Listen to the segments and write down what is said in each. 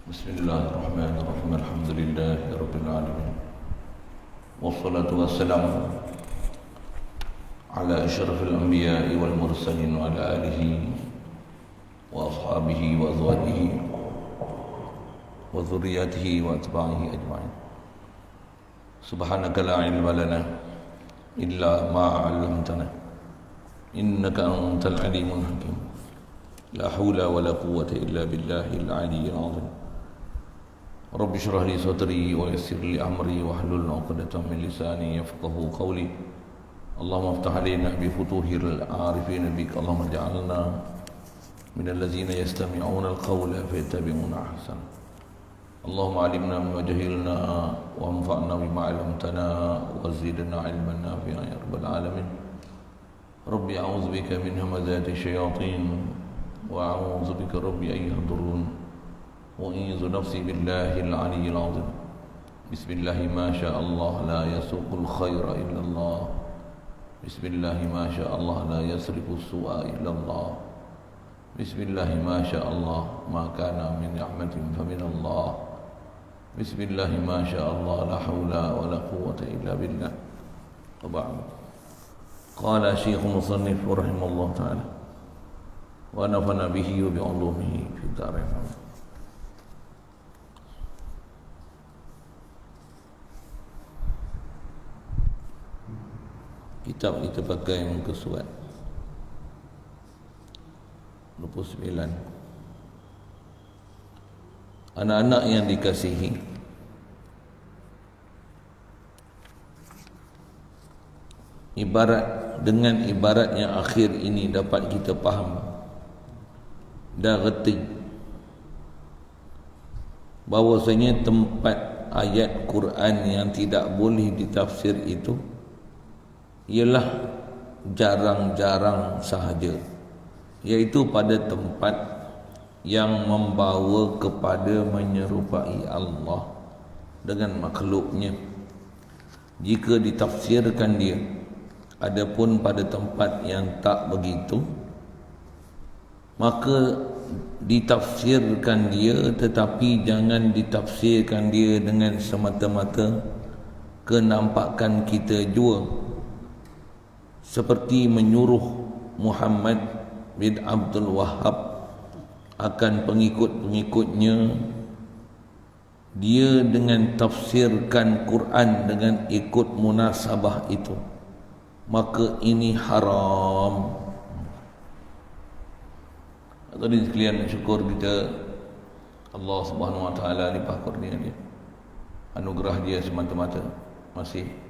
Bismillahirrahmanirrahim. Alhamdulillahirabbil alamin. Wassalatu wassalamu ala asyrafil anbiya'i wal mursalin wa ala alihi wa ashabihi wa azwajihi wa dhurriyyatihi wa atba'ihi ajma'in. Subhanaka la ilma lana illa ma 'allamtana innaka antal alimul hakim. La haula wa la quwwata illa billahil aliyyil 'azim. Rabbi syrah li sadri wa yassir li amri wahlul 'uqdatam min lisani yafqahu qawli. Allahumma iftah alaina bi futuhil arifin bik. Allahumma ij'alna min allazina yastami'una al-qawla fayattabi'una ahsana. Allahumma 'allimna ma jahilna wa anfa'na bima 'allamtana wa zidna 'ilman nafi'an ya rabbal alamin. Rabbi a'udzu bika min hamazati syayatin wa a'udzu bika rabbi an yahdurun. وإنز نفسي بالله العلي العظيم. بسم الله ما شاء الله لا يسوق الخير إلا الله. بسم الله ما شاء الله لا يصرف السوء إلا الله. بسم الله ما شاء الله ما كان من نعمة فمن الله. بسم الله ما شاء الله لا حول ولا قوة إلا بالله. وبعد. قال شيخ مصنف رحمه الله تعالى ونفعنا به وبعلومه في الدارين. Kitab kita pakai muka surat 29. Anak-anak yang dikasihi, dengan ibarat yang akhir ini dapat kita faham dan reti bahwasanya tempat ayat Quran yang tidak boleh ditafsir itu ialah jarang-jarang sahaja, iaitu pada tempat yang membawa kepada menyerupai Allah dengan makhluknya. Jika ditafsirkan dia, adapun pada tempat yang tak begitu, maka ditafsirkan dia, tetapi jangan ditafsirkan dia dengan semata-mata kenampakan kita jua, seperti menyuruh Muhammad bin Abdul Wahhab akan pengikut-pengikutnya dia dengan tafsirkan Quran dengan ikut munasabah itu, maka ini haram. Tadi sekalian syukur kita Allah Subhanahu wa taala limpah kurnia dia, anugerah dia semata-mata masih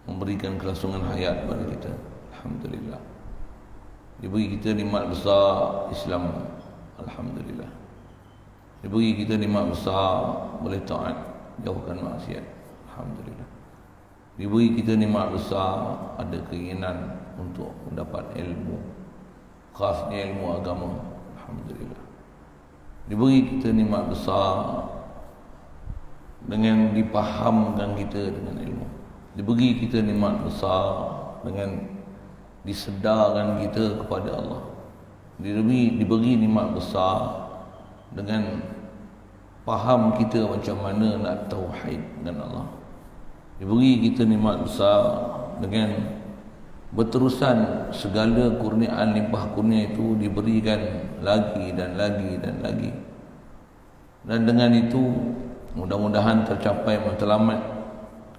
memberikan kelangsungan hayat kepada kita. Alhamdulillah. Diberi kita nikmat besar Islam. Alhamdulillah. Diberi kita nikmat besar boleh taat, jauhkan maksiat. Alhamdulillah. Diberi kita nikmat besar ada keinginan untuk mendapat ilmu, khasnya ilmu agama. Alhamdulillah. Diberi kita nikmat besar dengan dipahamkan kita dengan ilmu. Diberi kita nikmat besar dengan disedarkan kita kepada Allah. Diberi nikmat besar dengan faham kita macam mana nak tauhid dengan Allah. Diberi kita nikmat besar dengan berterusan segala kurniaan limpah kurnia itu diberikan lagi dan lagi dan lagi. Dan dengan itu mudah-mudahan tercapai matlamat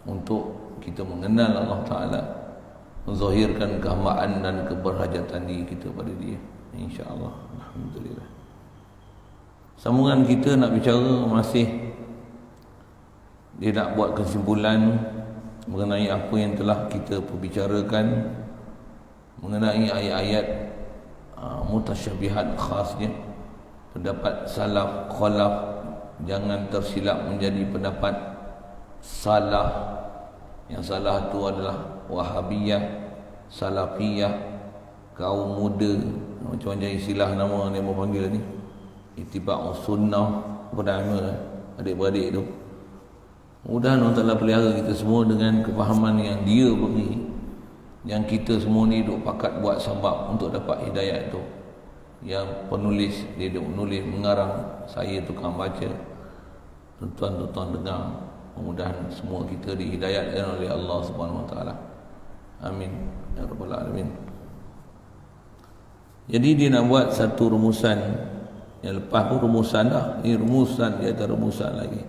untuk kita mengenal Allah Ta'ala, menzahirkan kehambaan dan keberhajatan diri kita pada dia, insya-Allah. Alhamdulillah. Sambungan kita nak bicara masih dia nak buat kesimpulan mengenai apa yang telah kita perbicarakan mengenai ayat-ayat mutasyabihat khasnya, pendapat salaf khalaf. Jangan tersilap menjadi pendapat salah. Yang salah itu adalah Wahabiyah, Salafiyah, kaum muda, macam-macam istilah nama yang mau panggil ni, Ittiba'us Sunnah, apa nama adik-beradik tu. Mudah-mudahan Allah Ta'ala pelihara kita semua dengan kefahaman yang dia beri, yang kita semua ni duk pakat buat sebab untuk dapat hidayah tu. yang penulis, dia menulis, mengarang, saya tukang baca. Tuan-tuan dengar, mudah-mudahan semua kita dihidayatkan oleh Allah Subhanahu Wa Taala. Amin ya rabbal alamin. Jadi dia nak buat satu rumusan, yang lepas pun rumusan dah, ini rumusan dia ada rumusan lagi.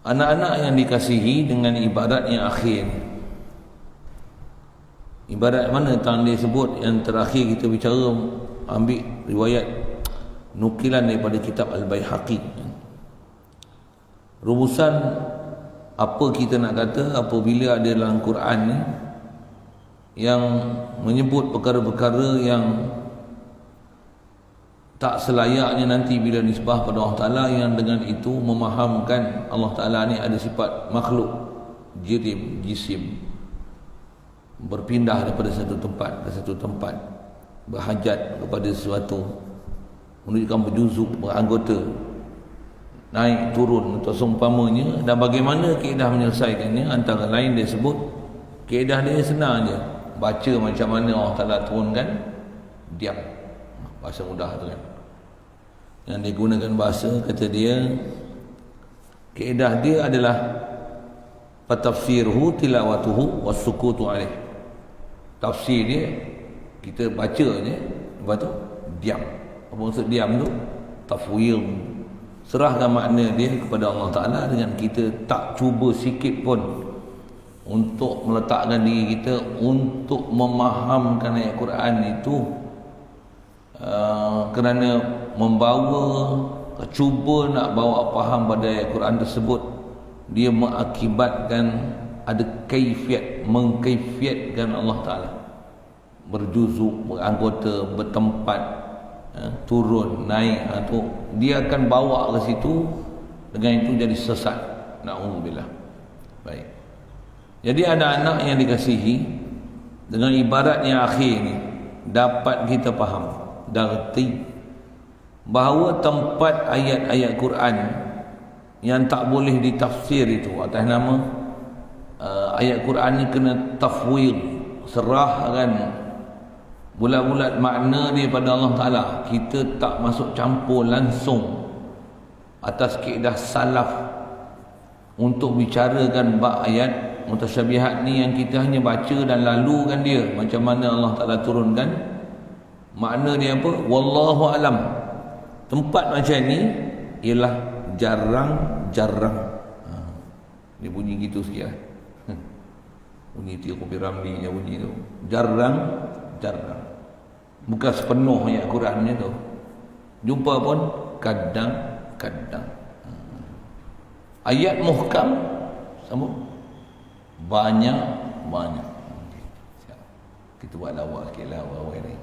Anak-anak yang dikasihi dengan ibarat yang akhir. Ibarat mana tang dia sebut yang terakhir kita bicara, ambil riwayat nukilan daripada kitab Al-Baihaqi. Rumusan apa kita nak kata apabila ada dalam Quran ni yang menyebut perkara-perkara yang tak selayaknya nanti bila nisbah pada Allah Ta'ala, yang dengan itu memahamkan Allah Ta'ala ni ada sifat makhluk, jisim, berpindah daripada satu tempat ke satu tempat, berhajat kepada sesuatu, menunjukkan berjuzuk, beranggota, naik turun atau seumpamanya. Dan bagaimana kaedah menyelesaikannya, antara lain dia sebut kaedah dia senang je, baca macam mana Allah Ta'ala turunkan, diam, bahasa mudah tu kan. Yang dia gunakan bahasa, kata dia kaedah dia adalah fatafsirhu tilawatuhu wasukutu alaih. Tafsir dia kita baca je, lepas tu diam. Apa maksud diam tu? Tafwid, serahkan makna dia kepada Allah Ta'ala dengan kita tak cuba sikit pun untuk meletakkan diri kita untuk memahamkan ayat Quran itu, kerana membawa, cuba nak bawa faham pada ayat Quran tersebut, dia mengakibatkan ada kaifiat, mengkaifiatkan Allah Ta'ala, berjuzuk, beranggota, bertempat, turun, naik, tu dia akan bawa ke situ, dengan itu jadi sesat. Na'udzubillah. Baik. Jadi anak-anak yang dikasihi, dengan ibarat yang akhir ni dapat kita faham dan reti bahawa tempat ayat-ayat Quran yang tak boleh ditafsir itu atas nama ayat Quran ni kena tafwid, serahkan bulat-bulat makna dia pada Allah Ta'ala. Kita tak masuk campur langsung atas kaedah salaf untuk bicarakan bab ayat mutasyabihat ni, yang kita hanya baca dan lalukan dia macam mana Allah Ta'ala turunkan makna dia apa, wallahu alam. Tempat macam ni ialah jarang-jarang. Dia bunyi gitu sikit lah. Bunyi Tio Kopi Ramli yang bunyi tu, jarang-jarang, bukan sepenuh ayat Qurannya tu. Jumpa pun kadang-kadang. Ayat muhkam sama banyak. Kita buat lawak sikit lah awal ni.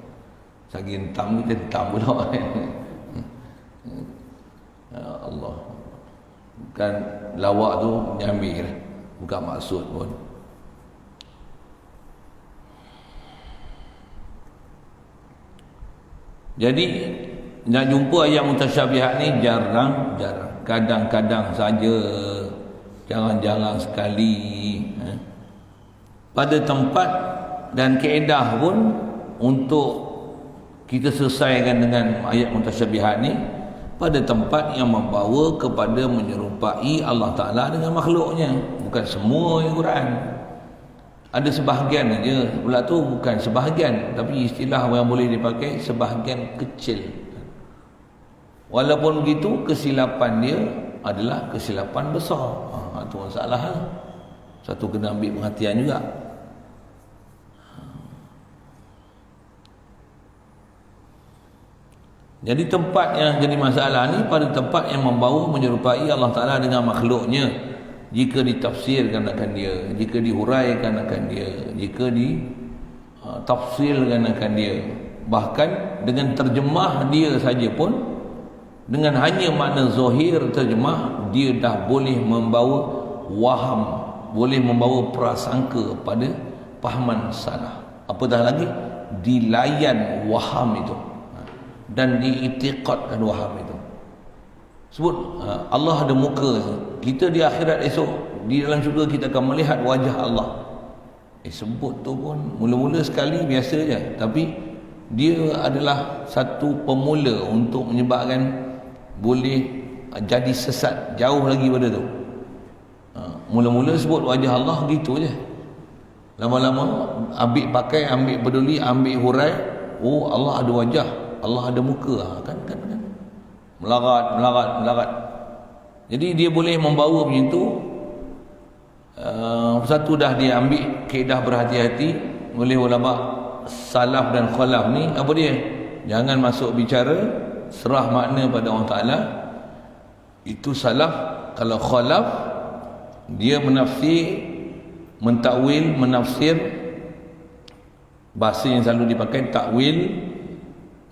Sagi entam kita entam pula. Ya Allah, bukan lawak tu nyambil, bukan maksud pun. Jadi nak jumpa ayat mutasyabihat ni jarang-jarang, kadang-kadang saja, jarang-jarang sekali. Pada tempat dan kaedah pun untuk kita selesaikan dengan ayat mutasyabihat ni pada tempat yang membawa kepada menyerupai Allah Ta'ala dengan makhluknya. Bukan semua ayat Quran, ada sebahagian aja pula tu, bukan sebahagian, tapi istilah yang boleh dipakai sebahagian kecil. Walaupun begitu, kesilapan dia adalah kesilapan besar. Itu masalah lah. Satu kena ambil perhatian juga. Jadi tempat yang jadi masalah ni pada tempat yang membawa menyerupai Allah Ta'ala dengan makhluknya. Jika ditafsirkan akan dia, jika dihuraikan akan dia, jika ditafsirkan akan dia, bahkan dengan terjemah dia saja pun, dengan hanya makna zahir terjemah, dia dah boleh membawa waham, boleh membawa prasangka pada pahaman salah. Apatah lagi dilayan waham itu dan diiktiqadkan waham itu. Sebut Allah ada muka, kita di akhirat esok di dalam syurga kita akan melihat wajah Allah. Sebut tu pun mula-mula sekali biasa je, tapi dia adalah satu pemula untuk menyebabkan boleh jadi sesat jauh lagi pada tu. Mula-mula sebut wajah Allah gitu je, lama-lama ambil pakai, ambil peduli, ambil hurai, oh Allah ada wajah, Allah ada muka, kan melarat. Jadi dia boleh membawa macam tu. Satu dah dia ambil kaedah berhati-hati oleh ulama salaf dan khalaf ni. Apa dia? Jangan masuk bicara, serah makna pada Allah Ta'ala. Itu salaf. Kalau khalaf, dia menafsir, mentakwil, menafsir. Bahasa yang selalu dipakai takwil,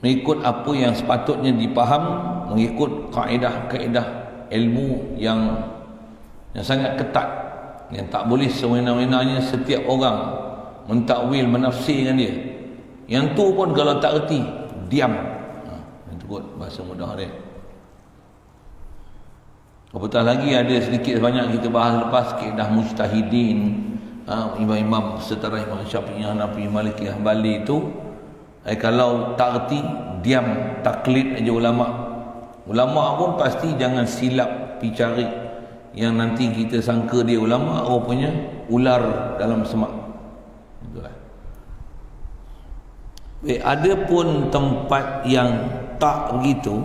mengikut apa yang sepatutnya dipaham, mengikut kaedah-kaedah ilmu yang sangat ketat, yang tak boleh semena-menanya setiap orang mentakwil, menafsirkan dia. Yang tu pun kalau tak erti, diam. Itu kot bahasa mudah dia. Apatah lagi ada sedikit sebanyak kita bahas lepas kaedah mujtahidin, imam-imam setara Imam Syafi'i, Hanafi, Maliki, Hanbali itu, kalau tak erti, diam, taklid aja ulama. Ulama pun pasti jangan silap pergi cari yang nanti kita sangka dia ulama, rupanya ular dalam semak. Itulah. Ada pun tempat yang tak begitu.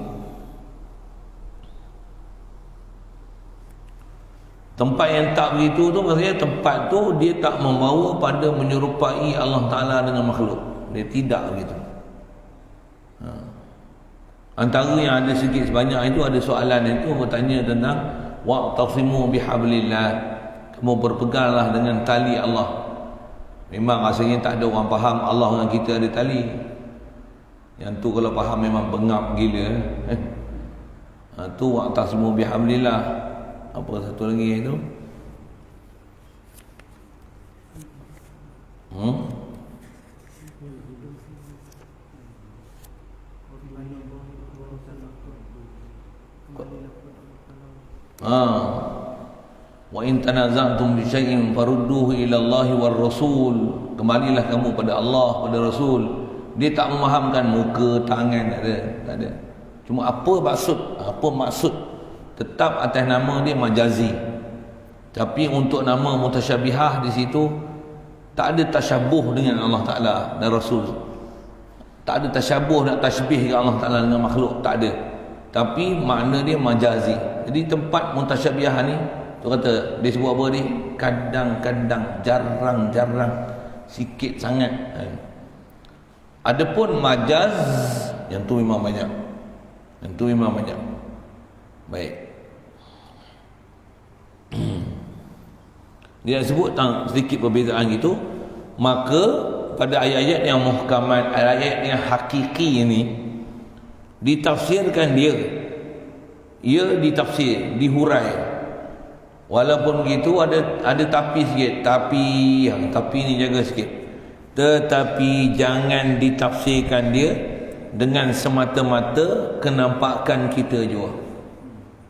Tempat yang tak begitu tu maksudnya tempat tu dia tak membawa pada menyerupai Allah Ta'ala dengan makhluk. Dia tidak begitu. Antara yang ada sikit sebanyak itu, ada soalan itu bertanya tentang wa'tasimu bihablillah, kamu berpeganglah dengan tali Allah. Memang rasanya tak ada orang faham Allah dengan kita ada tali. Yang tu kalau faham memang bengap gila. Tu wa'tasimu bihablillah. Apa satu lagi itu? Wa in tanaza'tum bi syai'in farudduhu ila Allah war Rasul. Kembalilah kamu pada Allah, pada Rasul. Dia tak memahamkan muka, tangan, tak ada. Cuma apa maksud? Tetap atas nama dia majazi. Tapi untuk nama mutasyabihah di situ tak ada tasyabuh dengan Allah Ta'ala dan Rasul. Tak ada tasyabuh nak tasybih dengan Allah Ta'ala dengan makhluk, tak ada. Tapi makna dia majazi. Jadi tempat mutasyabihah ni, tu kata dia sebut apa ni? Kadang-kadang, jarang-jarang, sikit sangat. Adapun majaz, yang tu memang banyak. Baik. Dia sebut tentang sedikit perbezaan gitu. Maka pada ayat-ayat yang muhkamat, ayat-ayat yang hakiki ini, ditafsirkan dia ditafsir, dihurai. Walaupun begitu ada tapi sikit, tapi ni jaga sikit. Tetapi jangan ditafsirkan dia dengan semata-mata kenampakan kita jua.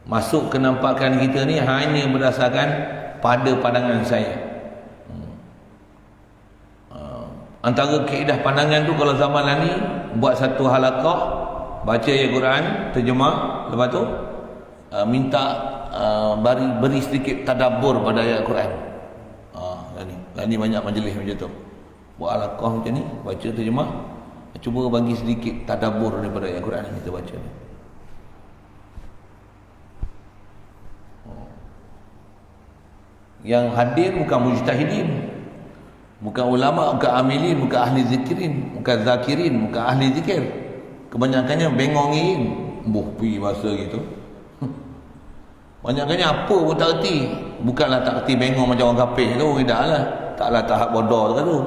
Masuk kenampakan kita ni hanya berdasarkan pada pandangan saya. Antara kaedah pandangan tu, kalau zaman ni buat satu halaqah, baca ayat Quran, terjemah, lepas tu minta beri sedikit tadabbur pada ayat Quran. Ni banyak majlis macam tu. Buat halaqah macam ni, baca terjemah, cuba bagi sedikit tadabbur daripada ayat Quran yang kita baca ni. Yang hadir bukan mujtahidin, bukan ulama, bukan amilin, bukan ahli zikirin, bukan zakirin, bukan ahli zikir. Kebanyakannya bengongin, pergi bahasa gitu. Banyakannya apa pun tak erti. Bukanlah tak erti bengong macam orang kafir tu, tidaklah. Taklah tahap bodoh tu.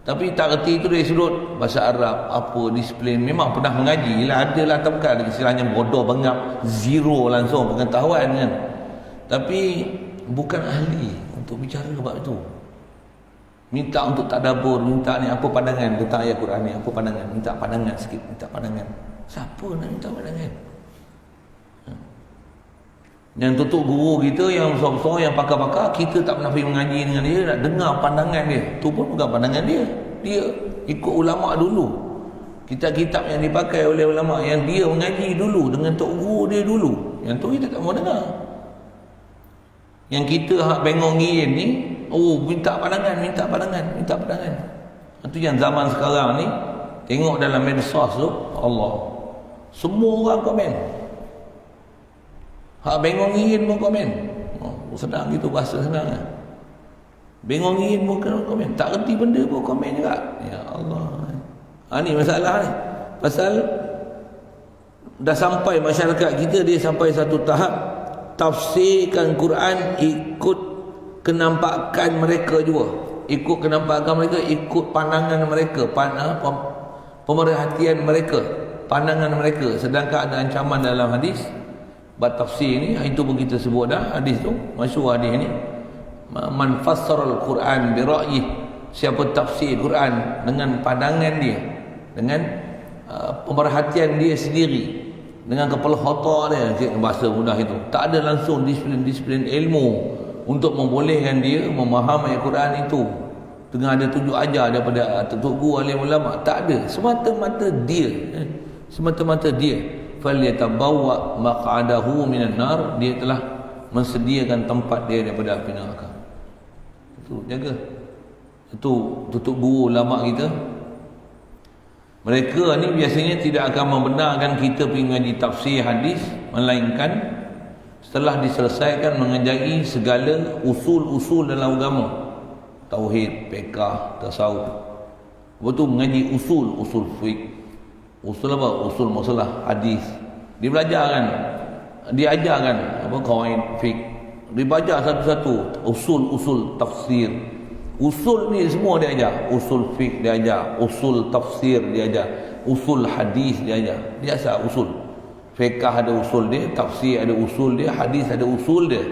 Tapi tak erti itu dari sudut bahasa Arab, apa disiplin, memang pernah mengaji lah, adalah, tak bukan istilahnya bodoh bengap, zero langsung pengetahuan kan. Tapi bukan ahli untuk bicara bab itu. Minta untuk tadabbur, minta ni apa pandangan tentang ayat Quran ni, apa pandangan, minta pandangan sikit, minta pandangan. Siapa nak minta pandangan? Yang tutup guru kita yang besar-besar, yang pakar-pakar, kita tak pernah pergi mengaji dengan dia, nak dengar pandangan dia. Tu pun bukan pandangan dia. Dia ikut ulama dulu. Kitab-kitab yang dipakai oleh ulama, yang dia mengaji dulu dengan tok guru dia dulu. Yang tu kita tak mau dengar. Yang kita hak bengong ngin ni, minta pandangan. Itu yang zaman sekarang ni, tengok dalam medsos tu, Allah, semua orang komen. Hak bengong ngin pun komen. Senang gitu, bahasa senang lah. Bengong ngin pun komen. Tak kerti benda pun komen juga. Ya Allah. Ni masalah ni. Pasal dah sampai masyarakat kita, dia sampai satu tahap tafsirkan Quran ikut kenampakan mereka juga. Ikut kenampakan mereka, ikut pandangan mereka, pemerhatian mereka, pandangan mereka. Sedangkan ada ancaman dalam hadis bab tafsir ni, itu pun kita sebut dah hadis tu, masyhur hadis ni, man fassara al-Quran bi ra'yih, siapa tafsir Quran dengan pandangan dia, dengan pemerhatian dia sendiri, dengan kepala otak dia, bahasa mudah itu, tak ada langsung disiplin ilmu untuk membolehkan dia memahami Al-Quran itu dengan ada tunjuk ajar daripada tok guru alim ulama. Tak ada, semata-mata dia falyatabawwa maq'adahu minan nar, dia telah mensediakan tempat dia daripada api neraka. Itu jaga. Itu tutup guru ulama kita. Mereka ni biasanya tidak akan membenarkan kita pergi mengaji tafsir hadis, melainkan setelah diselesaikan mengajari segala usul-usul dalam agama, tauhid, fiqh, tasawuf. Lepas tu mengaji usul fiqh. Usul apa? Usul masalah hadis. Dia belajar kan, dia ajarkan apa kawaid fiqh. Dia baca satu-satu usul tafsir. Usul ni semua dia ajar. Usul fiqh dia ajar, usul tafsir dia ajar, usul hadis dia ajar. Dia asal usul. Fiqh ada usul dia, tafsir ada usul dia, hadis ada usul dia.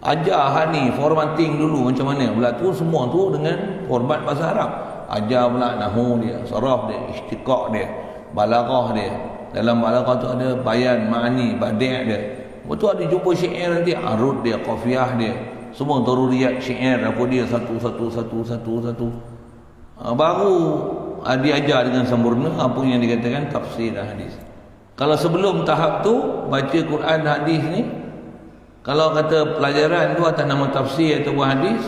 Ajar ni formatting dulu macam mana. Pula tu semua tu dengan format bahasa Arab. Ajar pula nahwu dia, saraf dia, istiqaq dia, balaghah dia. Dalam balaghah tu ada bayan, ma'ani, badi' dia. Betul ada jumpa syair nanti, arud dia, qafiyah dia, semua daruriyat syair apa dia satu. Baru diajar dengan sempurna apa yang dikatakan tafsir dan hadis. Kalau sebelum tahap tu baca Quran dan hadis ni, kalau kata pelajaran tu atas nama tafsir atau hadis,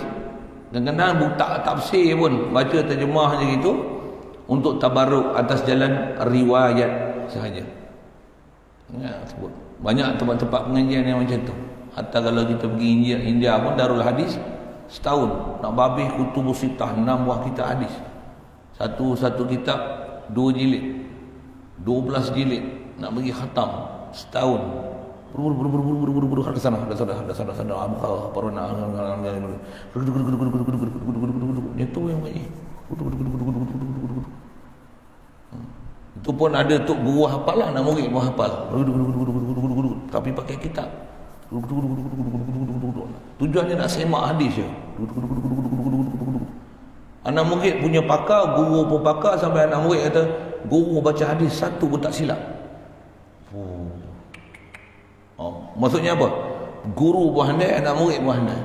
kadang-kadang tak tafsir pun, baca terjemah je gitu untuk tabarruk atas jalan riwayat sahaja. Ya, sebut banyak tempat-tempat pengajian yang macam tu. Hatta kalau kita pergi India pun Darul Hadis, setahun nak babih kutubus sittah, 6 buah kitab hadis. Satu kitab 2 jilid, 12 jilid, nak bagi khatam setahun. Buru ke sana parona itu yang baik. Itu pun ada tok guru hafal lah, nak murid pun hafal, tapi pakai kitab. Tujuannya nak semak hadis je. Anak murid punya pakar, guru pun pakar, sampai anak murid kata guru baca hadis satu pun tak silap. Maksudnya apa? Guru pun handai, anak murid pun handai.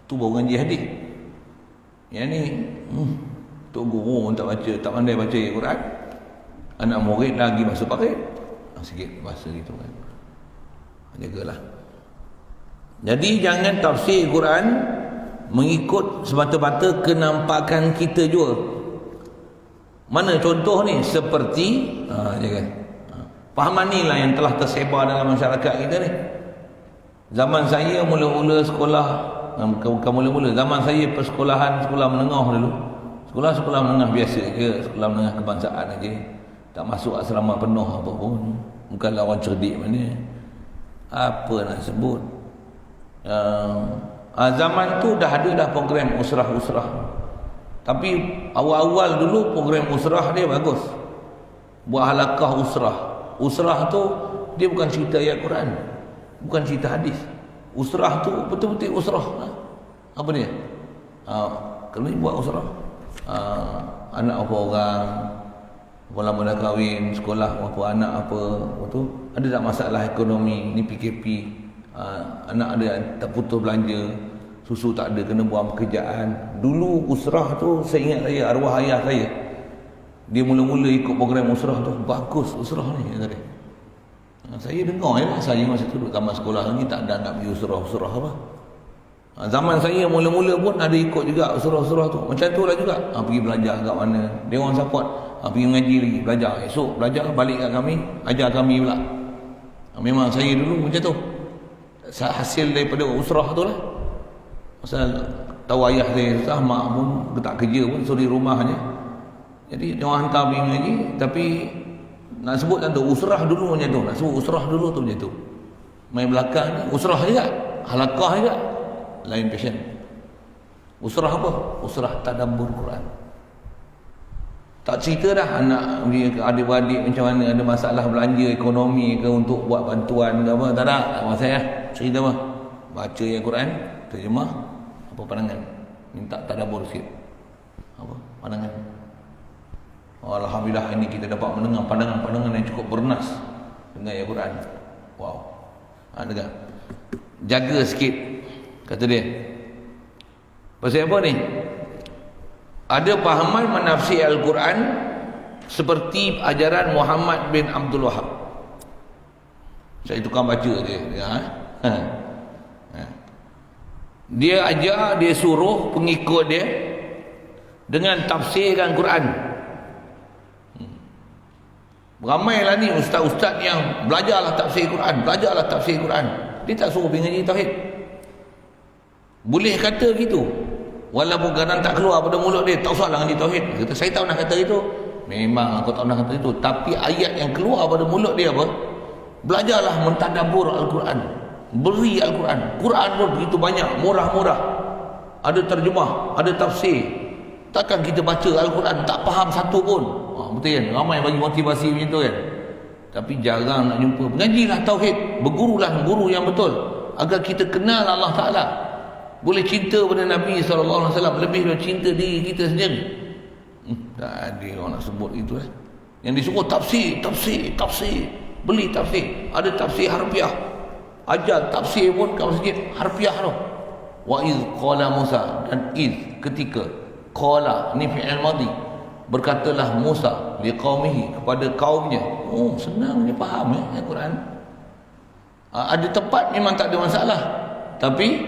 Tu baru ngaji hadis. Yang ni tok guru pun tak baca, tak pandai baca Al-Quran. Anak murid lagi masuk pakai sikit bahasa gitu kan. Jagalah. Jadi jangan tafsir Quran mengikut semata-mata kenampakan kita juga. Mana contoh ni? Seperti jangan. Fahaman ni lah yang telah tersebar dalam masyarakat kita ni. Zaman saya mula-mula sekolah, bukan mula-mula, zaman saya persekolahan sekolah menengah dulu. Sekolah menengah biasa je, sekolah menengah kebangsaan aja. Tak masuk asrama penuh apa pun. Bukanlah orang cerdik mana. Apa nak sebut? Zaman tu dah ada dah program usrah. Tapi awal-awal dulu program usrah dia bagus. Buat halakah usrah. Usrah tu dia bukan cerita ayat Quran, bukan cerita hadis. Usrah tu betul-betul usrah. Apa dia? Kalau ni buat usrah, anak apa orang, berapa lama dah kahwin, sekolah apa anak apa, tu ada tak masalah ekonomi, ni PKP, anak dia tak putus belanja, susu tak ada, kena buang pekerjaan. Dulu usrah tu saya ingat saya, arwah ayah saya, dia mula-mula ikut program usrah tu, bagus usrah ni kata dia. Saya dengar lah, saya masa tu duduk taman sekolah ni tak ada nak pergi usrah apa. Zaman saya mula-mula pun ada ikut juga usrah tu, macam tu lah juga. Pergi belajar kat mana, dia orang support. Pergi mengaji lagi, belajar, esok belajar balik kat kami, ajar kami pula. Memang saya dulu macam tu, hasil daripada usrah tu lah. Pasal tahu ayah saya susah, mak pun tak kerja pun, suruh di rumah je. Jadi dia orang hantar pergi mengaji. Tapi nak sebut tak tu, usrah dulu macam tu, nak sebut usrah dulu tu macam tu. Main belakang ni usrah juga, halakah juga, lain passion. Usrah apa? Usrah tadabbur Quran. Tak cerita dah anak dia, adik-beradik macam mana, ada masalah belanja ekonomi ke untuk buat bantuan ke apa, tak ada. Masa saya cerita apa? Baca yang Quran, terjemah, apa pandangan? Minta tadabbur sikit. Apa pandangan? Alhamdulillah ini kita dapat mendengar pandangan-pandangan yang cukup bernas dengan ayat Quran. Wow. Dengar. Jaga sikit, kata dia. Pasal apa ni? Ada pahaman menafsir Al-Quran seperti ajaran Muhammad bin Abdul Wahab. Saya tukang baca dia. Dia ajar, dia suruh pengikut dia dengan tafsirkan Quran. Ramailah ni ustaz-ustaz yang belajarlah tafsir Quran, belajarlah tafsir Quran. Dia tak suruh pergi ngaji tauhid. Boleh kata gitu, walaupun kadang tak keluar pada mulut dia, tak usah lah ngaji tauhid. Dia kata, saya tahu nak kata itu. Memang aku tahu nak kata itu, tapi ayat yang keluar pada mulut dia apa? Belajarlah mentadabbur Al-Quran. Beri Al-Quran. Quran pun begitu banyak, murah-murah. Ada terjemah, ada tafsir. Takkan kita baca Al-Quran tak faham satu pun. Betul kan? Ramai bagi motivasi macam tu kan. Tapi jarang nak jumpa. Mengajilah tauhid, bergurulah guru yang betul, agar kita kenal Allah Ta'ala. Boleh cinta pada Nabi SAW lebih daripada cinta diri kita sendiri. Tak ada orang nak sebut itu lah. Yang disuruh tafsir. Beli tafsir. Ada tafsir harfiah. Ajar tafsir pun kat masjid harfiah tu. Wa iz qala Musa, dan iz ketika, qala ni fi'il madhi, berkatalah Musa liqaumihi, kepada kaumnya. Oh, senang dia faham Al-Quran. Ada tempat memang tak ada masalah, tapi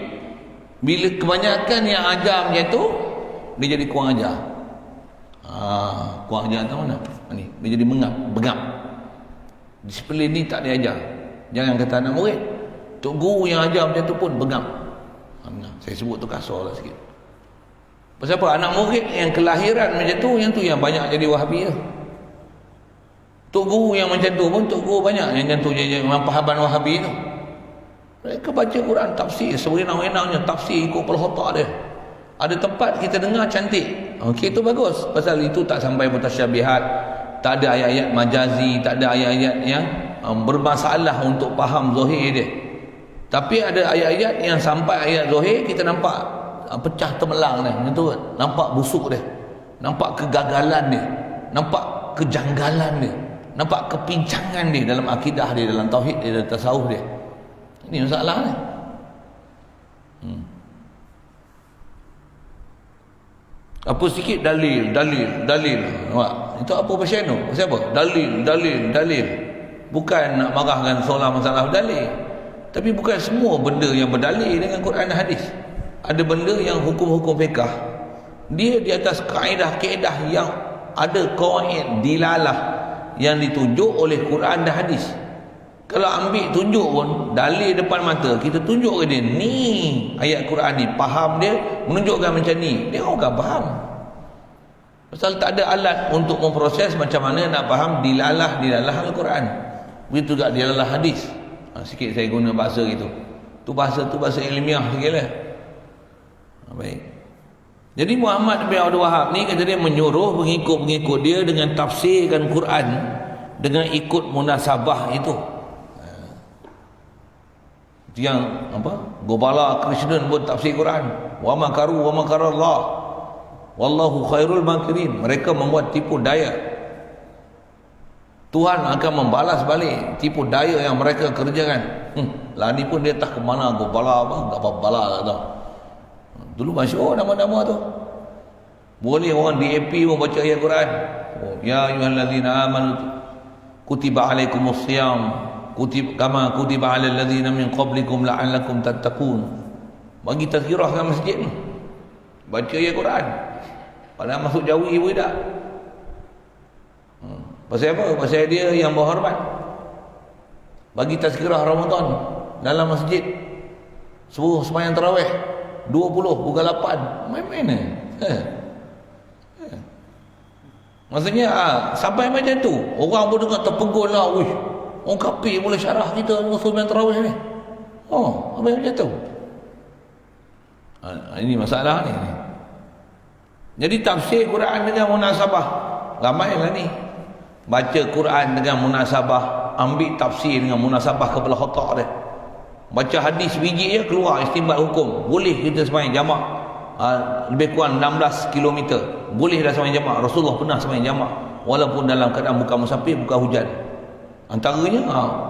bila kebanyakan yang ajar macam tu, dia jadi kurang ajar. Kurang ajar tahu mana? Ni dia jadi bengap. Disiplin ni tak diajar. Jangan kata anak murid, tok guru yang ajar macam tu pun bengap. Saya sebut tu kasar lah sikit. Pasal apa? Anak murid yang kelahiran macam tu, yang tu yang banyak jadi Wahabi lah. Tok guru yang macam tu pun, tok guru banyak yang macam tu, yang pahaman Wahabi tu. Mereka baca Quran, tafsir sewenang-wenangnya, tafsir ikut kepala otak dia. Ada tempat kita dengar cantik, okey, itu bagus. Pasal itu tak sampai mutasyabihat, tak ada ayat-ayat majazi, tak ada ayat-ayat yang bermasalah untuk faham zahir dia. Tapi ada ayat-ayat yang sampai ayat zahir kita nampak pecah temelang dia, macam tu kan? Nampak busuk dia, nampak kegagalan dia, nampak kejanggalan dia, nampak kepincangan dia dalam akidah dia, dalam tauhid dia, dalam tasawuf dia. Ini masalah ni. Apa sikit dalil. Nampak? Itu apa pasal tu? Pasal apa? Dalil. Bukan nak marahkan soal masalah dalil. Tapi bukan semua benda yang berdalil dengan Quran dan hadis. Ada benda yang hukum-hukum fiqh, dia di atas kaedah-kaedah yang ada qawaid dilalah yang ditunjuk oleh Quran dan hadis. Kalau ambil tunjuk pun, dalil depan mata, kita tunjuk ke dia, ni ayat Quran ni, faham dia, menunjukkan macam ni, dia orang kan faham. Pasal tak ada alat untuk memproses macam mana nak faham dilalah Al-Quran. Begitu juga dilalah hadis. Sikit saya guna bahasa gitu. Tu bahasa ilmiah sikit lah. Baik. Jadi Muhammad bin Abdul Wahab ni kata dia menyuruh pengikut-pengikut dia dengan tafsirkan Quran dengan ikut munasabah itu. Yang apa? Gopala Krishnan pun tafsir Quran. Wa makarallah. Wallahu khairul makirin. Mereka membuat tipu daya. Tuhan akan membalas balik tipu daya yang mereka kerjakan. Lah ni pun dia tak ke mana aku bala apa, apa bala tak tahu. Dulu masyhur nama-nama tu. Boleh orang DAP pun baca ayat Quran. Oh, ya ayyuhallazina amanu kutiba alaikumusiyam kama kutiba alal ladzina min qablikum la'allakum tattaqun. Bagi tazkirah dalam masjid ni. Baca ayat Quran. Padahal masuk Jawi pun tak. Pasal apa? Pasal dia yang berhormat. Bagi tazkirah Ramadan dalam masjid. Subuh sembahyang tarawih 20 bukan 8. Main-main Maksudnya sampai macam tu. Orang pun dengar terpegun lah. Wih, orang kafir boleh syarah kita sembahyang tarawih ni. Oh, apa macam tu? Ini masalah ni. Jadi tafsir Quran dengan munasabah. Ramailah ni. Baca Quran dengan munasabah, ambil tafsir dengan munasabah kepala otak dia. Baca hadis biji je keluar istinbat hukum. Boleh kita sembahyang jamak lebih kurang 16 km. Boleh dah sembahyang jamak. Rasulullah pernah sembahyang jamak walaupun dalam keadaan bukan musafir, bukan hujan. Antaranya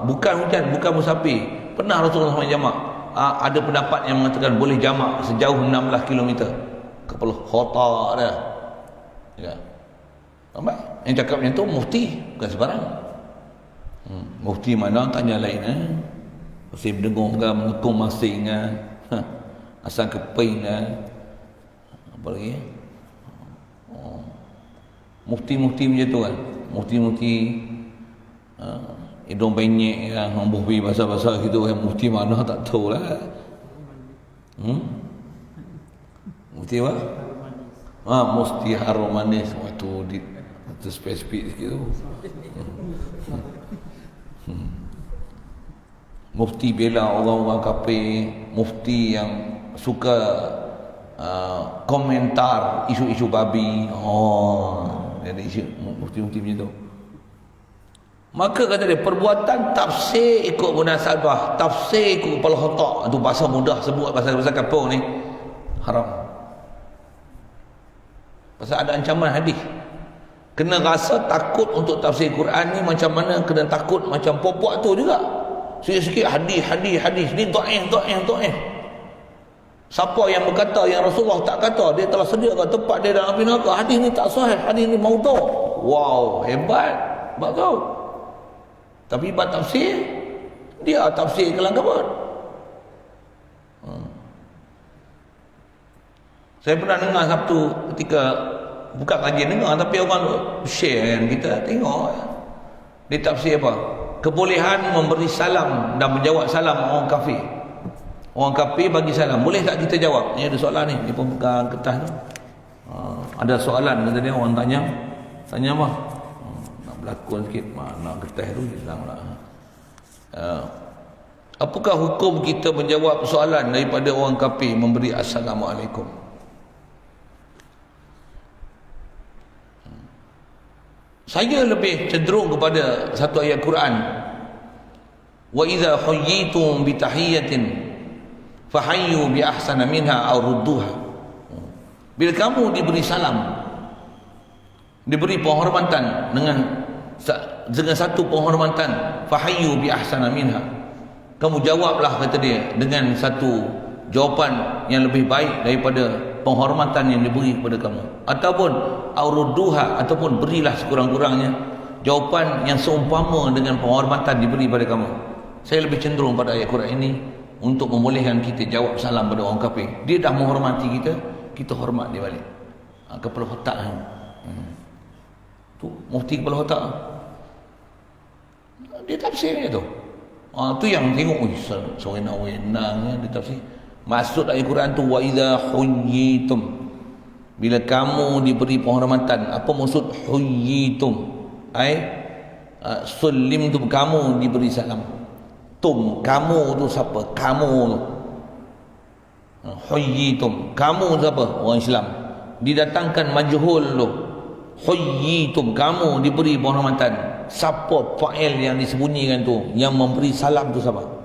bukan hujan, bukan musafir. Pernah Rasulullah sembahyang jamak. Ada pendapat yang mengatakan boleh jamak sejauh 16 km. Kepala otak dia. Ya. Nampak? Yang cakap macam tu mufti, bukan sebarang. Mufti mana tanya lain Masih berdengung ke, mengekung masing asal keping apa lagi mufti-mufti macam tu kan. Mufti-mufti hidung penyek kan, membuhi bahasa-bahasa gitu kan. Mufti mana tak tahu lah. Mufti apa? Mufti harum manis. Waktu itu spesifik sikit tu. Mufti bela orang-orang kafir, mufti yang suka komentar isu-isu babi. Ada isu mufti-mufti macam tu. Maka kata dia, perbuatan tafsir ikut munasabah, tafsir ikut kepala otak, itu bahasa mudah sebut bahasa kapur ni haram. Pasal ada ancaman hadis. Kena rasa takut untuk tafsir Quran ni macam mana kena takut macam popok tu juga. Sikit-sikit hadis ni dhaif. Siapa yang berkata yang Rasulullah tak kata, dia telah sediakan tempat dia dalam api neraka. Hadis ni tak sahih, hadis ni maudhu'. Wow, hebat. Bagus. Tapi bab tafsir, dia tafsir kelang kabut. Saya pernah dengar Sabtu ketika bukan kajian dengar, tapi orang share kan, kita tengok dia tafsir apa? Kebolehan memberi salam dan menjawab salam orang kafir. Orang kafir bagi salam, boleh tak kita jawab? Ni ada soalan ni, dia pun pegang kertas tu. Ada soalan kata dia, orang tanya apa? Nak berlakon sikit, nak kertas tu hilang lah. Apakah hukum kita menjawab soalan daripada orang kafir memberi assalamualaikum? Saya lebih cenderung kepada satu ayat Quran. Wa idza huyyitum bi tahiyyatin fahayyu bi ahsana minha aw rudduha. Bila kamu diberi salam, diberi penghormatan dengan satu penghormatan, fahayyu bi ahsana minha. Kamu jawablah, kata dia, dengan satu jawapan yang lebih baik daripada penghormatan yang diberi kepada kamu, ataupun auruduha, ataupun berilah sekurang-kurangnya jawapan yang seumpama dengan penghormatan diberi pada kamu. Saya lebih cenderung pada ayat Quran ini untuk membolehkan kita jawab salam pada orang kafir. Dia dah menghormati kita, kita hormat dia balik. Kepala otak tu mufti kepala otak dia tafsirnya tu. Tu yang tengok sewenang-wenang dia tafsir. Maksud ayat Quran tu wa idza huyyitum, bila kamu diberi penghormatan. Apa maksud huyyitum? Sulimtum, kamu diberi salam. Kamu tu siapa? Kamu tu huyyitum, kamu tu siapa? Orang Islam. Didatangkan majhul tu. Huyyitum, kamu diberi penghormatan. Siapa fa'il yang disembunyikan tu? Yang memberi salam tu siapa?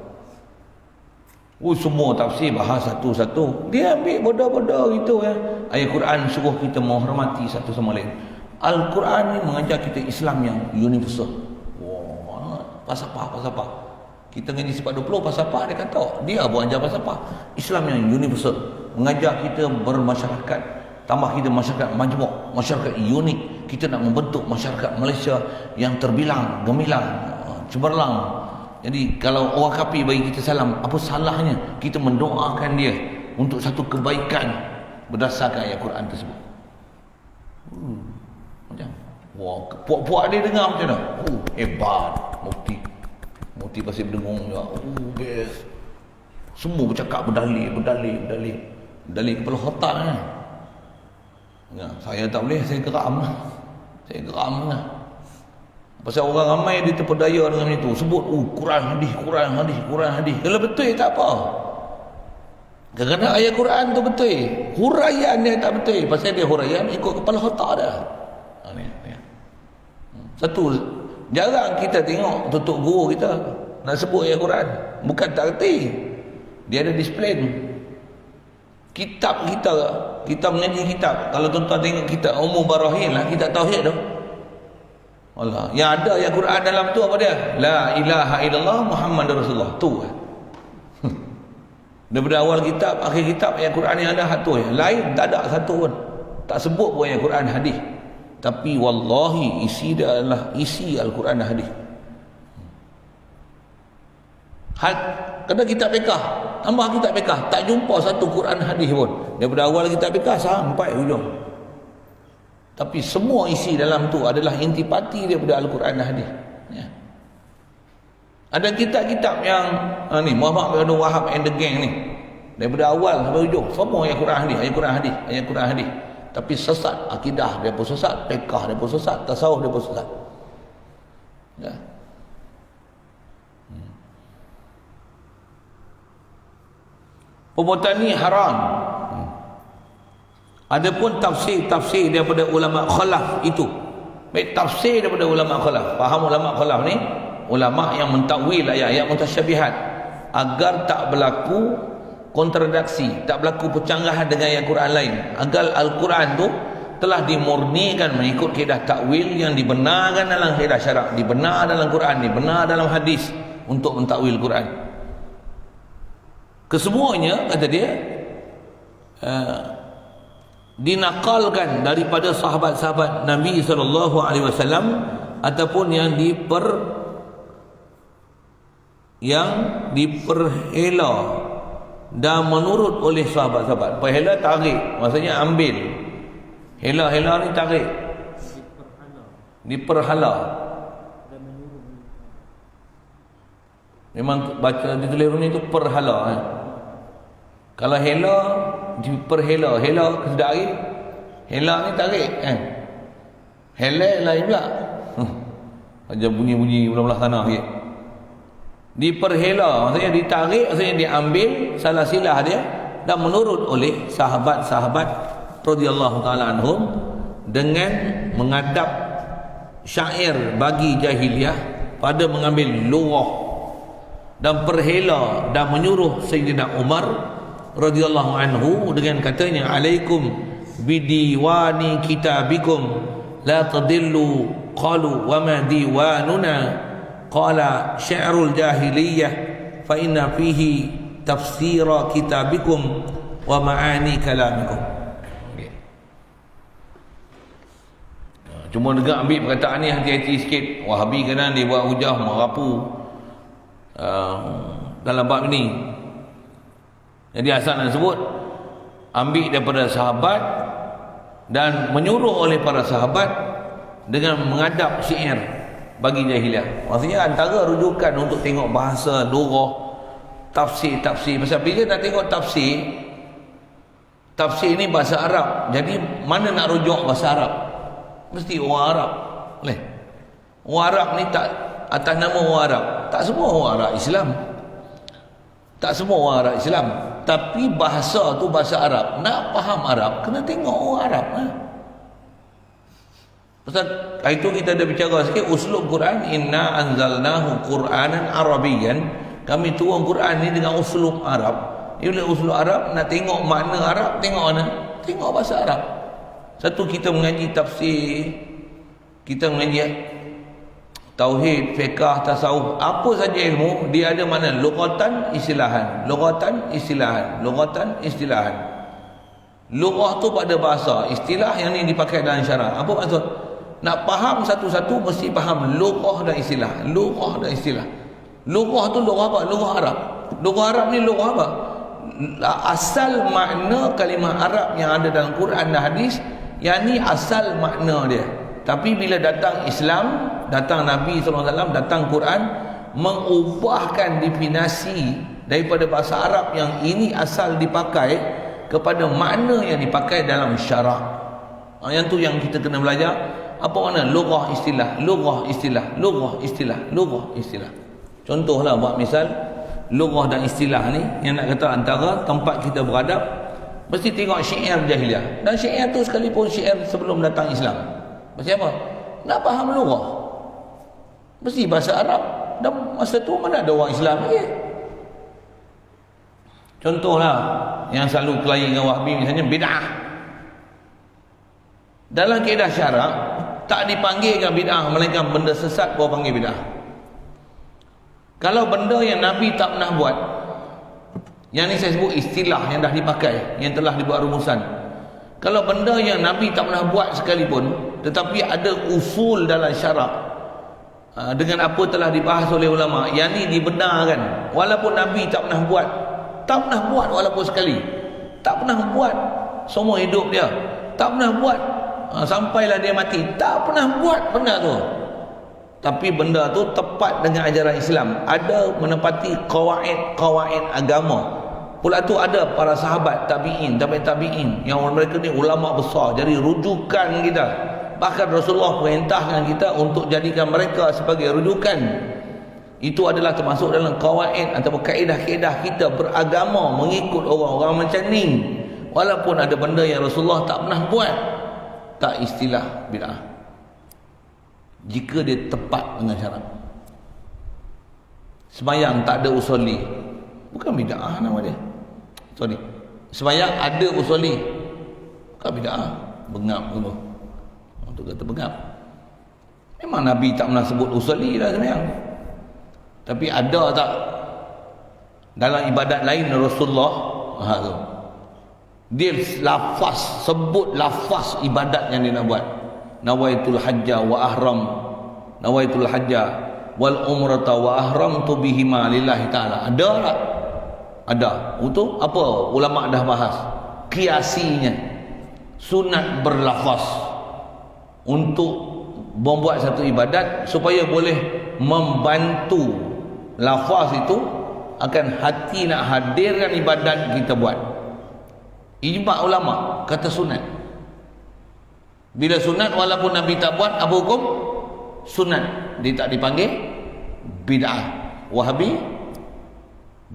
Semua tafsir bahas satu-satu. Dia ambil bodoh-bodoh gitu ya. Ayat Quran suruh kita menghormati satu sama lain. Al-Quran ni mengajar kita Islam yang universal. Falsafah. Kita ngaji sifat 20 falsafah, dia kata dia buat ajar falsafah. Islam yang universal, mengajar kita bermasyarakat, tambah kita masyarakat majmuk, masyarakat unik. Kita nak membentuk masyarakat Malaysia yang terbilang, gemilang, cemerlang. Jadi kalau orang kafir bagi kita salam, apa salahnya kita mendoakan dia untuk satu kebaikan berdasarkan ayat Quran tersebut. Macam wah, puak-puak dia dengar macam mana? Hebat mufti pasir berdengung juga. Best. Semua bercakap berdalil kepala otak kan. Ya, saya tak boleh, saya geram lah. Pasal orang ramai dia terpedaya dengan itu. Sebut Quran hadis. Kalau betul tak apa. Kadang-kadang ayat Quran tu betul, huraian dia tak betul. Pasal dia huraian ikut kepala otak dah. Ni. Satu, jarang kita tengok tutup guru kita nak sebut ayat Quran. Bukan tak erti, dia ada display. Kitab kita mengaji kitab. Kalau tuan-tuan tengok kitab Umum Barahin lah, kitab tauhid tu, Allah, yang ada ayat Quran dalam tu apa dia? La ilaha illallah Muhammadur Rasulullah. Tu kan. Daripada awal kitab, akhir kitab, ayat Quran yang ada satu. Lain tak ada satu pun. Tak sebut pun ayat Quran hadis. Tapi wallahi isi dia adalah isi Al-Quran dan hadis. Kena kitab fiqh, tambah kitab fiqh, tak jumpa satu Quran hadis pun. Daripada awal kitab fiqh sampai hujung. Tapi semua isi dalam tu adalah intipati daripada Al-Quran dan hadis. Ya. Ada kitab-kitab yang ni Muhammad bin Abdul Wahab and the gang ni, daripada awal sampai hujung semua ayat Quran hadis. Tapi sesat, akidah dia pun sesat, fiqh dia pun sesat, tasawuf dia pun sesat. Ya. Perbuatan ni haram. Adapun tafsir daripada ulama khalaf itu. Baik, tafsir daripada ulama khalaf. Faham ulama khalaf ni? Ulama yang mentakwil ayat-ayat mutasyabihat agar tak berlaku kontradiksi, tak berlaku percanggahan dengan ayat Quran lain. Agar Al-Quran tu telah dimurnikan mengikut kaedah takwil yang dibenarkan dalam kaedah syarak, dibenar dalam Quran, dibenar dalam hadis untuk mentakwil Quran. Kesemuanya kata dia dinakalkan daripada sahabat-sahabat Nabi SAW ataupun yang diperhela dan menurut oleh sahabat-sahabat. Perhela tarik, maksudnya ambil. Hela ni tarik, diperhala. Memang baca ditulis ni tu perhala. Kalau hela diperhela, hela kesedari, hela ni tarik kan. Hela lain pula. Macam bunyi-bunyi belah-belah tanah sikit. Diperhela maksudnya ditarik, maksudnya diambil salah silah dia dan menurut oleh sahabat-sahabat radhiyallahu taala anhum dengan mengadap syair bagi jahiliah pada mengambil lughah dan perhela dan menyuruh Sayyidina Umar radhiyallahu anhu dengan katanya, alaikum bidiwani kitabikum la tadillu. Qalu wa ma diwanuna? Qala syi'rul jahiliyah fa inna fihi tafsira kitabikum wa ma'ani kalamikum. Okay. Cuma dengar ambil perkataan ni hati-hati sikit. Wahabi kadang dia buat hujah merapu dalam bab ini. Jadi asal nak sebut ambil daripada sahabat dan menyuruh oleh para sahabat dengan mengadap syair bagi jahiliah. Maksudnya antara rujukan untuk tengok bahasa, lughah, tafsir. Pasal bila nak tengok tafsir ni bahasa Arab. Jadi mana nak rujuk bahasa Arab? Mesti orang Arab. Boleh? Orang Arab ni tak atas nama orang Arab. Tak semua orang Arab Islam. Tapi bahasa tu bahasa Arab. Nak faham Arab kena tengok orang Arab. Pasal itu kita ada bicara sikit uslub Quran. Inna anzalnahu Quranan Arabiyyan. Kami turun Quran ni dengan uslub Arab. Bila uslub Arab nak tengok makna Arab, tengok mana? Tengok bahasa Arab. Satu, kita mengaji tafsir, kita mengaji tauhid, fiqh, tasawuf, apa saja ilmu, dia ada mana lughatan, istilahan, lughatan, istilahan, lughatan, istilahan. Lughah tu pada bahasa, istilah yang ni dipakai dalam syarak. Apa maksud? Nak faham satu-satu mesti faham lughah dan istilah. Lughah dan istilah. Lughah tu lughah apa? Lughah Arab. Lughah Arab ni lughah apa? Asal makna kalimah Arab yang ada dalam Quran dan hadis, yang ni asal makna dia. Tapi bila datang Islam, datang Nabi SAW, datang Quran, mengubahkan definisi daripada bahasa Arab yang ini asal dipakai kepada makna yang dipakai dalam syarak. Yang tu yang kita kena belajar. Apa makna lughah istilah, lughah istilah, lughah istilah, lughah istilah. Contohlah buat misal, lughah dan istilah ni yang nak kata antara tempat kita beradab, mesti tengok syair jahiliah. Dan syair tu sekalipun syair sebelum datang Islam. Mesti apa? Nak faham lughah, mesti bahasa Arab. Dan masa tu mana ada orang Islam lagi. Contohlah yang selalu kelahi dengan Wahbi, misalnya bid'ah. Dalam kaedah syarak tak dipanggilkan bid'ah, melainkan benda sesat baru panggil bid'ah. Kalau benda yang Nabi tak pernah buat, yang ni saya sebut istilah yang dah dipakai, yang telah dibuat rumusan. Kalau benda yang Nabi tak pernah buat sekalipun, tetapi ada usul dalam syarak, dengan apa telah dibahas oleh ulama, yang ni dibenarkan walaupun Nabi tak pernah buat. Tak pernah buat walaupun sekali. Tak pernah buat semua hidup dia. Tak pernah buat sampailah dia mati. Tak pernah buat benda tu. Tapi benda tu tepat dengan ajaran Islam. Ada menepati kawaid agama. Pula tu ada para sahabat, tabi'in, tabi'in yang mereka ni ulama besar, jadi rujukan kita. Bahkan Rasulullah perintahkan kita untuk jadikan mereka sebagai rujukan. Itu adalah termasuk dalam kawaid atau kaedah-kaedah kita beragama, mengikut orang-orang macam ni. Walaupun ada benda yang Rasulullah tak pernah buat, tak istilah bid'ah jika dia tepat dengan syarat. Sembayang tak ada usuli, bukan bid'ah nama dia. Sorry, sembayang ada usuli, bukan bid'ah. Bengap dulu, untuk kata bengap. Memang Nabi tak pernah sebut usuli dah sembayang. Tapi ada tak dalam ibadat lain Rasulullah tu, dia lafaz, sebut lafaz ibadat yang dia nak buat. Nawaitul hajja wa ahram, nawaitul hajja wal umrata wa ahramtu bihima lillahi ta'ala. Ada tak? Ada. Untuk apa ulama dah bahas kiasinya, sunat berlafaz untuk membuat satu ibadat supaya boleh membantu. Lafaz itu akan hati nak hadirkan ibadat kita buat. Ijma' ulama kata sunat. Bila sunat walaupun Nabi tak buat, apa hukum? Sunat. Dia tak dipanggil bid'ah. Wahabi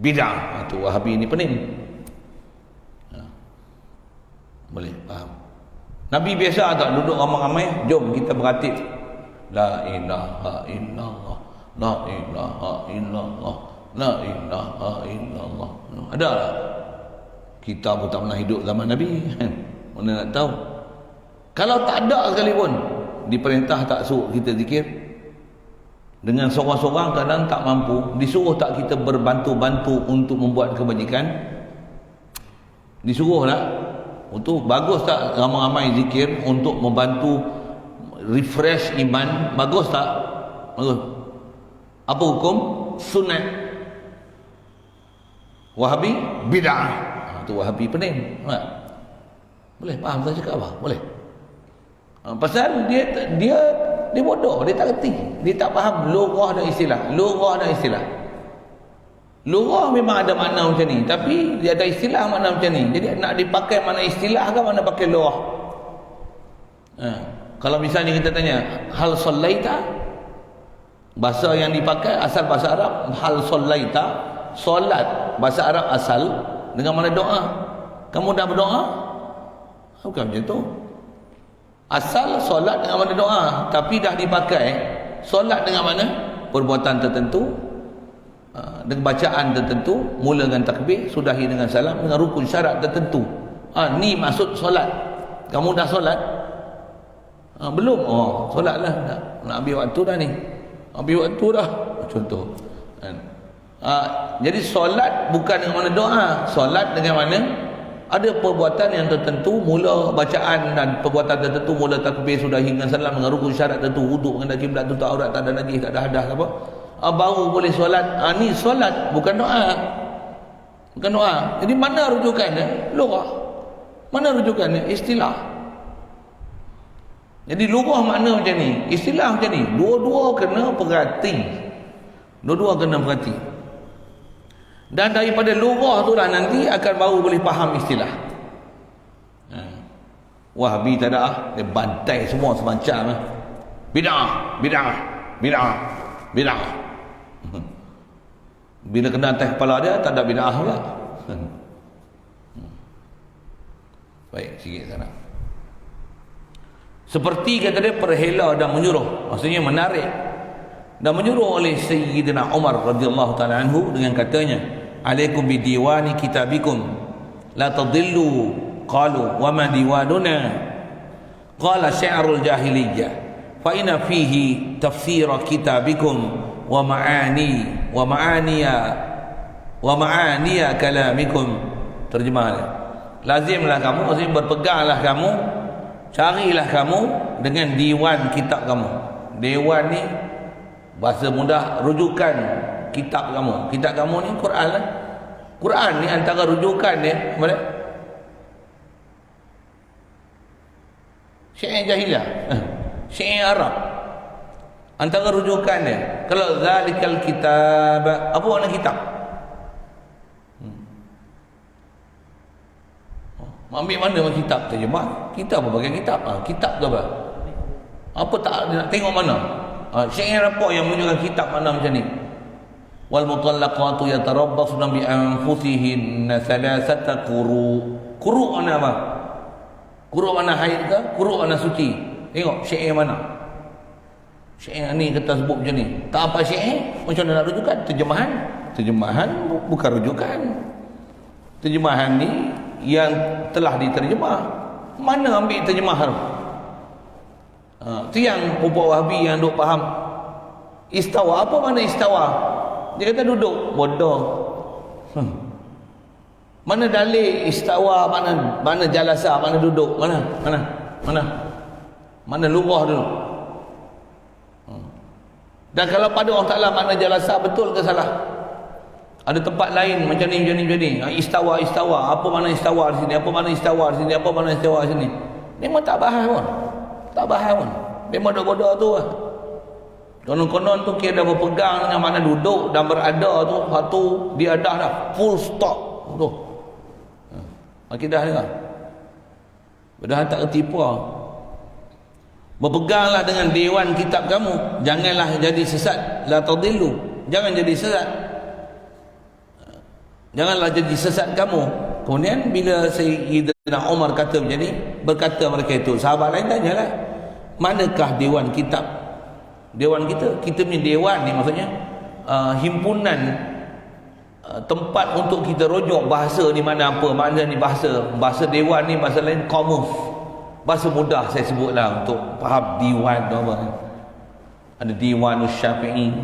bid'ah. Itu Wahabi ni pening. Boleh faham? Nabi biasa tak duduk ramai-ramai, jom kita beratib la ilaha illallah, la ilaha illallah, la ilaha illallah. Ada tak? Kita pun tak pernah hidup zaman Nabi, mana nak tahu. Kalau tak ada sekalipun, diperintah tak suruh kita zikir. Dengan seorang-seorang kadang tak mampu, disuruh tak kita berbantu-bantu untuk membuat kebajikan? Disuruh tak? Untuk bagus tak ramai-ramai zikir untuk membantu refresh iman? Bagus tak? Bagus. Apa hukum? Sunat. Wahabi bid'ah. Tu Wahabi pening. Boleh faham saya cakap apa? Boleh. Pasal dia bodoh, dia tak reti, dia tak faham lughah dan istilah. Lughah dan istilah. Lughah memang ada makna macam ni, tapi dia ada istilah makna macam ni. Jadi nak dipakai mana istilah ke mana pakai lughah? Kalau misalnya kita tanya hal sallaita, bahasa yang dipakai asal bahasa Arab hal sallaita, solat bahasa Arab asal dengan mana doa. Kamu dah berdoa? Bukan macam tu. Asal solat dengan mana doa, tapi dah dipakai solat dengan mana perbuatan tertentu, dengan bacaan tertentu, mula dengan takbir, sudahi dengan salam, dengan rukun syarat tertentu. Ni maksud solat. Kamu dah solat? Belum? Solatlah, nak ambil waktu dah ni. Habis waktu dah. Contoh. Kan? Jadi solat bukan dengan mana doa. Solat dengan mana ada perbuatan yang tertentu, mula bacaan dan perbuatan tertentu, mula takbir sudah hingga salam dengan rukun syarat tertentu, wuduk menghadap kiblat, tutup aurat, tak ada najis, tak ada hadas apa. Baru boleh solat. Ni solat bukan doa. Bukan doa. Jadi mana rujukannya? Lughah. Mana rujukannya? Istilah. Jadi lughah makna macam ni, istilah macam ni. Dua-dua kena perhati. Dua-dua kena perhati. Dan daripada lughah tu lah nanti akan baru boleh faham istilah. Wahabi tak ada, dia bantai semua semacam bid'ah, bid'ah, bid'ah, bid'ah. Bila kena atas kepala dia tak ada bid'ah pula. Baik, sikit sana. Seperti kata dia perhela dan menyuruh, maksudnya menarik dan menyuruh oleh Sayyidina Umar radhiyallahu taala anhu dengan katanya, alaikum bidiwani kitabikum la tadillu. Qalu wa ma diwanuna? Qala syi'rul jahiliyah fa inna fihi tafsir kitabikum wa ma'aniya kalamikum. Terjemahannya, lazimlah kamu, maksudnya berpeganglah kamu, carilah kamu dengan diwan kitab kamu. Dewan ni bahasa mudah rujukan kitab kamu. Kitab kamu ni Quran lah. Quran ni antara rujukan dia apa? Syair jahiliah, syair Arab. Antara rujukan dia. Kalau zalikal kitab, apa makna kitab? Ambil mana kitab terjemah? Kitab apa bagian kitab? Kitab tu apa? Apa tak nak tengok mana? Syair apa yang menunjukkan kitab mana macam ni? Wal mutallaqatu yatarabbasna bi anfusihinna thalathata quru. Quru mana apa? Quru mana haid ke? Quru mana suci? Tengok syair mana? Syair ni kita sebut macam ni. Tak apa syair, macam mana nak rujukan? Terjemahan. Terjemahan bukan rujukan. Terjemahan ni yang telah diterjemah. Mana ambil terjemahan? Tu yang puak Wahabi yang duk faham istawa. Apa makna istawa? Dia kata duduk. Bodoh. Mana dalil istawa, mana jalasa, mana duduk, mana lughah dulu. Dan kalau pada Allah Taala mana jalasa, betul ke salah? Ada tempat lain macam ni. Istawa. Apa mana istawa di sini? Apa mana istawa di sini? Apa mana istawa di sini? Memang tak bahas pun. Tak bahas pun. Memang bodoh tu lah. Konon-konon tu kira dah berpegang dengan mana duduk dan berada tu, satu dia dah full stop tu. Akidah dia. Padahal tak erti apa. Berpeganglah dengan dewan kitab kamu. Janganlah jadi sesat. La tadillu. Jangan jadi sesat. Janganlah jadi sesat kamu. Kemudian bila Sayyidina Umar kata macam ni, berkata mereka itu, sahabat lain tanyalah, manakah dewan kitab? Dewan kita punya dewan ni maksudnya himpunan, tempat untuk kita rujuk bahasa ni mana apa, mana ni bahasa dewan ni, bahasa lain kamus, bahasa mudah saya sebutlah untuk faham diwan tu apa. Ada Diwanus Syafi'i,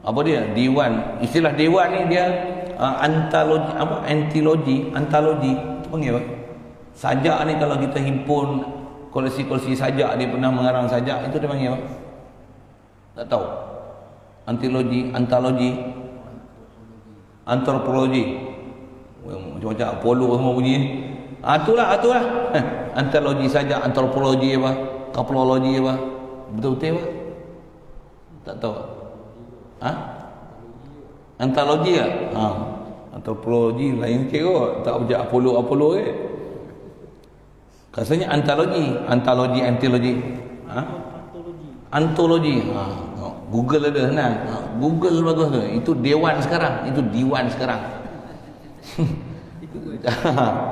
apa dia diwan, istilah dewan ni dia antologi panggil apa, sajak ni kalau kita himpun koleksi sajak, dia pernah mengarang sajak, itu dia panggil apa? Tak tahu. Antologi, antropologi, macam-macam Apollo semua bunyi ni. Itulah antologi saja, antropologi apa, kapolologi apa, betul-betul apa? Tak tahu. Antologi lah. Antropologi lain kira, tak macam Apollo ke? Rasanya antologi. Antologi. Google ada senang. Google bagus tu. Itu dewan sekarang. Itu diwan sekarang.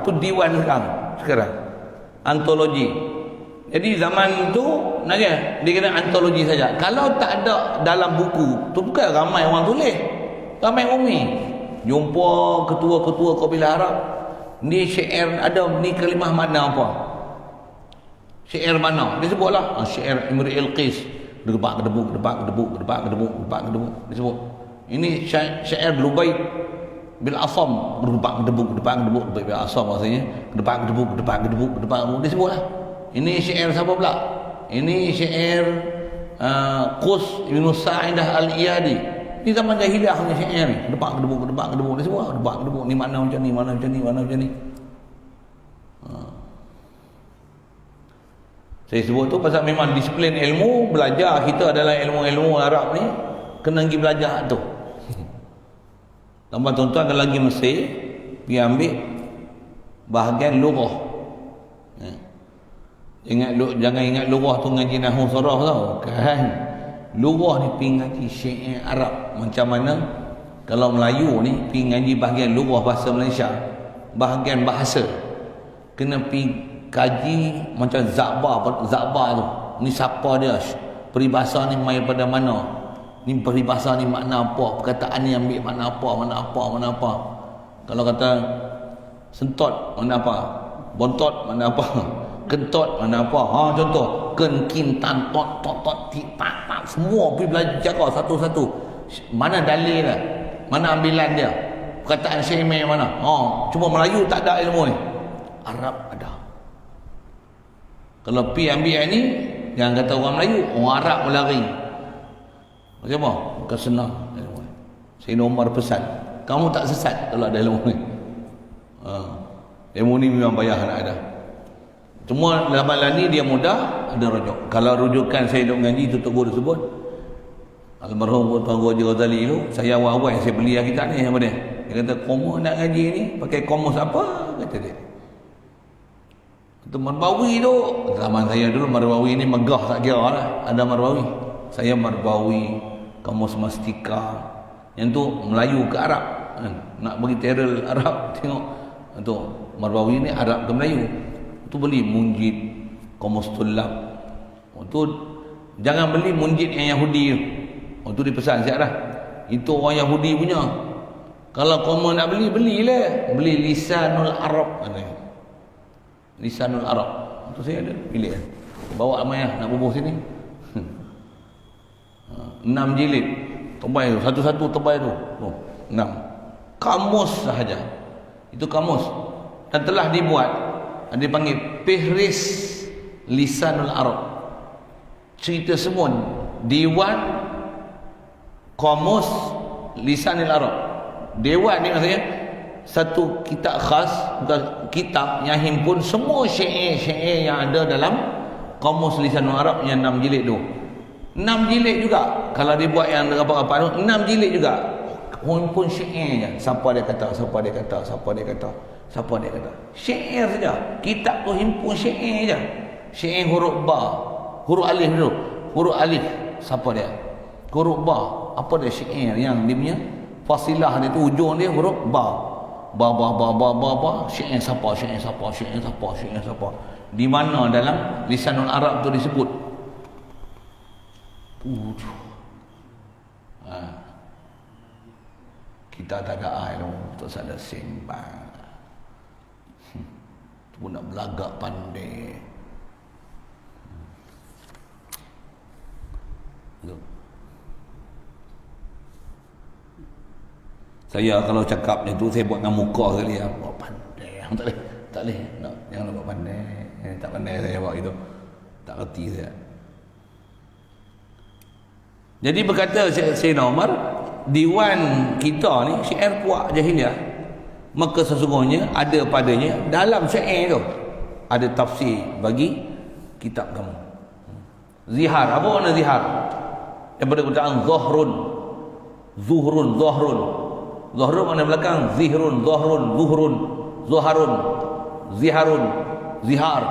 Itu diwan sekarang. Antologi. Jadi zaman tu dia kena antologi saja. Kalau tak ada dalam buku, tu bukan ramai orang tulis. Ramai umi. Jumpa ketua-ketua kabilah Arab. Ni syair ada, ni kalimah mana apa? Syair mana? Dia sebutlah syair Imri Al-Qis. Gedebak gedebuk, gedebak gedebuk, gedebak gedebuk, gedebak gedebuk disebut. Ini syair Lubaid bil Asam, gedebak gedebuk, gedebak gedebuk bil Asam maksudnya gedebak gedebuk, gedebak gedebuk, gedebak gedebuk disebutlah. Ini syair siapa pula? Ini syair Qus bin Sa'idah Al-Iyadi. Di zaman jahiliah punya syair ni. Gedebak gedebuk disebut. Gedebak gedebuk ni makna macam ni, mana macam ni, mana macam ni. Saya sebut tu pasal memang disiplin ilmu belajar kita adalah ilmu-ilmu Arab ni kena pergi belajar tu. Tambah tuan-tuan kalau lagi Mesir pergi ambil bahagian lughah. Jangan ingat lughah tu ngaji nahwu saraf tau. Kan. Lughah ni pergi ngaji syair Arab. Macam mana kalau Melayu ni pergi ngaji bahagian lughah bahasa Malaysia, bahagian bahasa kena pergi kaji macam Zakbar tu. Ni siapa dia? Peribahasa ni mai pada mana? Ni peribahasa ni makna apa? Perkataan ni ambil makna apa? Mana apa? Kalau kata sentot makna apa? Bontot makna apa? Kentot makna apa? Contoh ken kin tan tot tik pak semua pergi belajar satu-satu. Mana dalil dia? Mana ambilan dia? Perkataan syair mana? Cuma Melayu tak ada ilmu ni. Arab ada. Kalau pi ambil ni, jangan kata orang Melayu, orang Arab pun lari. Macam apa? Bukan senang. Sayyidina Umar pesan, kamu tak sesat kalau ada ilmu ni. Ilmu ni memang payah nak ada. Cuma dalam ni dia mudah, ada rujuk. Kalau rujukan saya duk ngaji tu tegur tersebut, almarhum Tuan Guru Haji Ghazali tu, saya awal-awal saya beli kitab ni sama dia. Dia kata, kamu nak ngaji ni pakai komus apa? Kata dia. Itu Marbawi tu, zaman saya dulu Marbawi ni megah tak kira lah. Ada Marbawi, saya Marbawi, kamus Mastika, yang tu Melayu ke Arab kan? Nak bagi terror Arab tengok tu Marbawi ni Arab ke Melayu. Tu beli Munjid, kamus Tulab. Tu jangan beli Munjid yang Yahudi tu. Tu dipesan siap dah, itu orang Yahudi punya. Kalau kamu nak beli, belilah. Beli Lisanul Arab katanya. Lisanul Arab. Tu saya ada pilih. Bawa Amayah nak bubuh sini. 6 jilid. Tebal tu, satu-satu tebal tu. 6. Kamus sahaja. Itu kamus. Dan telah dibuat, dipanggil Fihris Lisanul Arab. Cerita semua Diwan Kamus Lisanul Arab. Dewan ni maksudnya satu kitab khas, bukan kitab yang himpun semua syair-syair yang ada dalam Kamus Lisanul Arab yang 6 jilid tu. 6 jilid juga. Kalau dibuat yang apa-apa tu 6 jilid juga. Himpun syair je. Siapa dia kata, siapa dia kata, siapa dia kata, siapa dia kata. Syair saja. Kitab tu himpun syair je. Syair huruf ba, huruf alif dulu. Huruf alif siapa dia? Huruf ba, apa dia syair yang dia punya fasilah dia tu ujung dia huruf ba. Ba, syair siapa, syair siapa, syair siapa, syair siapa. Di mana dalam Lisanul Arab tu disebut? Kita tak ada air tu, tak ada sembang. Tu pun nak belagak pandai. Saya kalau cakap ni tu saya buat dengan muka sekali ya. Buat pandai. Tak boleh. No, jangan buat pandai. Tak pandai saya buat itu. Tak reti saya. Jadi berkata Sayyidina Umar, diwan kita ni syair puak jahiliah. Maka sesungguhnya ada padanya dalam syair tu ada tafsir bagi kitab kamu. Zihar, apa makna zihar? Daripada perkataan zahrun. Zahrun mana belakang? Zihrun, zahrun, zuhrun, zuharun, ziharun, zihar.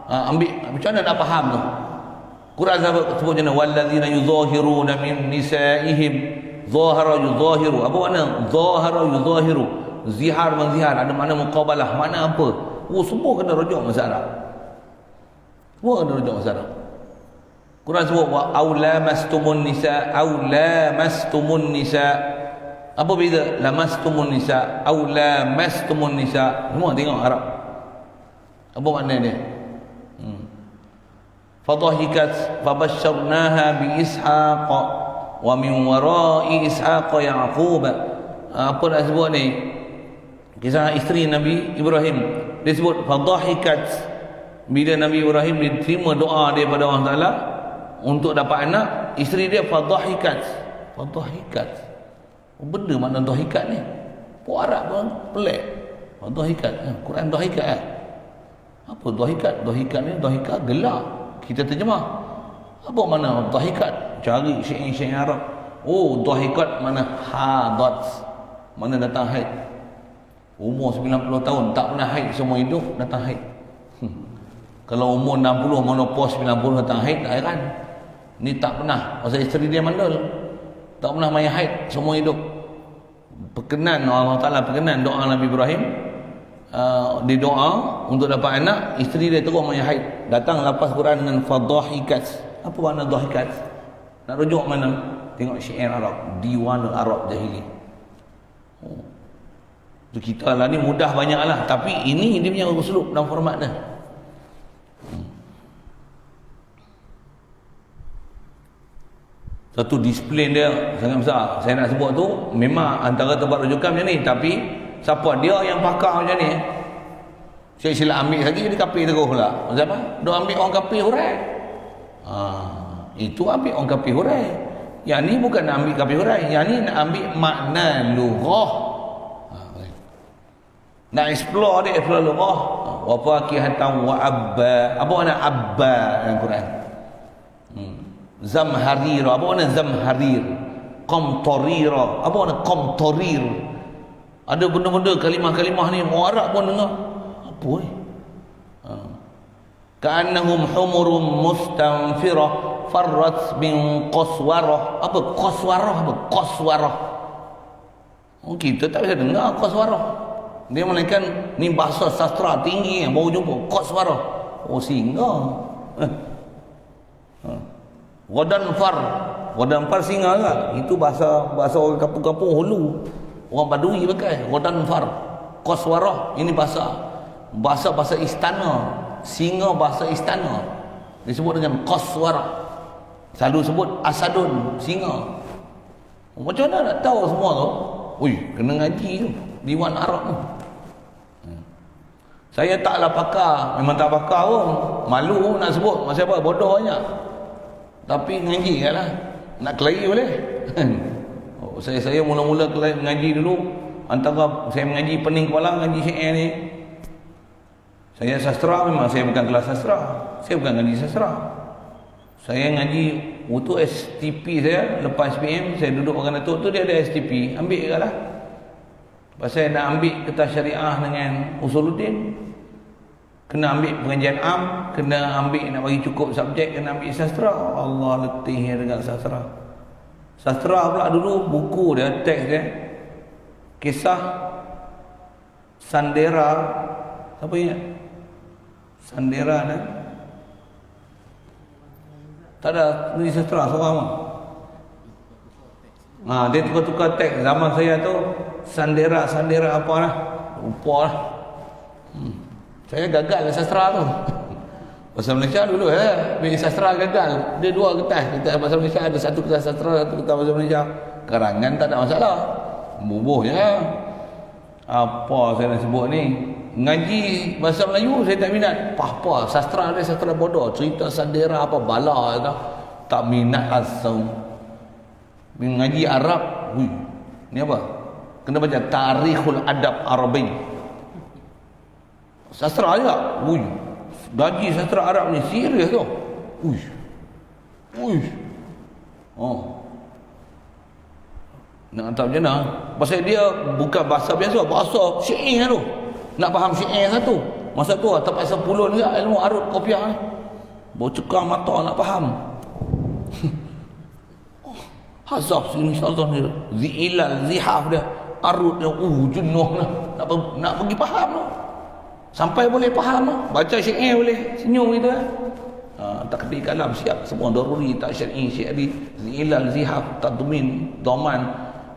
Ambil macam mana nak faham tu? Quran sebut macam mana? Wallazina yuzahiruna min nisaihim. Zahara yuzahiru. Apa makna? Zahara yuzahiru. Zihar menzihar. Ada makna muqabalah. Makna apa? Semua kena rujuk bahasa Arab. Semua kena rujuk bahasa Arab. Quran sebut wa aulamastumun nisa, aulamastumun nisa. Apa beza lamastumun nisa, aulamastumun nisa? Semua tengok Arab. Apa makna dia? fadhahikat fabasyarnaha bi Ishaq wa min wara'i Ishaq Yaqub. Apa nak sebut ni? Kisah isteri Nabi Ibrahim. Dia sebut fadhahikat. Bila Nabi Ibrahim diterima doa daripada Allah Taala untuk dapat anak, isteri dia fadhahikat. Fadhahikat. Benda makna dhahikat ni? Puak Arab pun pelik. Dhahikat. Quran dhahikat. Apa dhahikat? Dhahikat ni dhahika gelak. Kita terjemah. Apa makna dhahikat? Cari syair-syair Arab. Oh, dhahikat mana hadat. Mana datang haid. Umur 90 tahun tak pernah haid semua hidup, datang haid. Kalau umur 60 menopause 90 datang haid, tak heran. Ni tak pernah. Pasal isteri dia mandul. Tak pernah main haid semua hidup. Berkenan Allah Taala, berkenan doa Nabi Ibrahim. Dia doa untuk dapat anak, isteri dia terus main haid. Datang lepas Quran dengan fadhahikat. Apa makna dhahikat? Nak rujuk mana? Tengok syair Arab, Diwanul Arab Jahili. Kita lah ni mudah banyaklah, tapi ini dia punya uslub dan format dia. Satu disiplin dia sangat besar. Saya nak sebut tu memang antara tempat rujukan macam ni, tapi siapa dia yang pakar macam ni? Saya sila ambil lagi dia kafir terus pula. Macam apa? Dia ambil orang kafir hurai. Itu ambil orang kafir hurai. Yang ni bukan nak ambil kafir hurai, yang ni nak ambil makna lughah. Nak explore dia, explore lughah. Wa fakihatan wa abba. Apa makna abba dalam Quran? Zamharir. Apa makna zamharir? Qamtarira. Apa makna qamtarir? Ada benda-benda kalimah-kalimah ni orang Arab pun dengar. Apa ni? Ka'annahum humurun mustanfirah farrat min qaswarah. Apa qaswarah? Apa qaswarah? Kita tak bisa dengar qaswarah. Dia melainkan ni bahasa sastra tinggi yang baru jumpa qaswarah. Oh, singa. Ghadanfar. Ghadanfar singa lah. Itu bahasa orang kampung-kampung Hulu. Orang Badui pakai Ghadanfar. Qaswarah ini bahasa istana. Singa bahasa istana disebut dengan qaswarah. Selalu sebut asadun, singa. Macam mana nak tahu semua tu? Ui, kena ngaji tu, Diwan Arab tu. Saya taklah pakar, memang tak pakar pun. Malu nak sebut, masa apa, bodoh banyak. Tapi ngaji lah. Nak kelahi boleh. Saya mula-mula ngaji dulu. Antara saya mengaji pening kepala, ngaji syair ni. Saya sastra, memang saya bukan kelas sastra. Saya bukan ngaji sastra. Saya ngaji waktu STP saya, lepas SPM, saya duduk dengan Datuk tu, dia ada STP. Ambil je lah. Pasal nak ambil kertas syariah dengan Usuluddin, kena ambil pengajian am, kena ambil nak bagi cukup subjek, kena ambil sastra. Allah, letihnya dengan sastra. Sastra pula dulu buku dia, teks dia, kisah Sandera. Siapa ingat? Sandera ni tak ada tulis sastra seorang pun. Dia tukar-tukar teks. Zaman saya tu Sandera apa lah, lupa lah. Saya gagal sastra tu. Bahasa Malaysia dulu bila sastra gagal. Dia dua kertas bahasa Malaysia, ada satu kertas sastra, satu kertas bahasa Malaysia. Karangan tak ada masalah, bubuh je. Apa saya nak sebut ni, ngaji bahasa Melayu saya tak minat. Apa sastra dia sastra bodoh, cerita Sandera apa bala tu, tak minat asal. Ngaji Arab, ni apa, kena baca Tarikhul Adab Arabi, sastra juga. Gaji sastra Arab ni serius tu. Nak hantar macam mana? Pasal dia bukan bahasa biasa, bahasa syair tu. Nak faham syair satu, masa tu terpaksa pulun juga ilmu arut kopiah ni. Baru cekar mata nak faham. Hazaf sini insyaAllah ni zi'ilal, zihaf dia, arut dia, jenuh lah. Nak pergi faham tu. Sampai boleh faham lah. Baca syair boleh senyum gitu lah. Takdir kalam siap semua daruri, tak syar'i, syairi, zi'ilal, zihaf, tadmin, doman,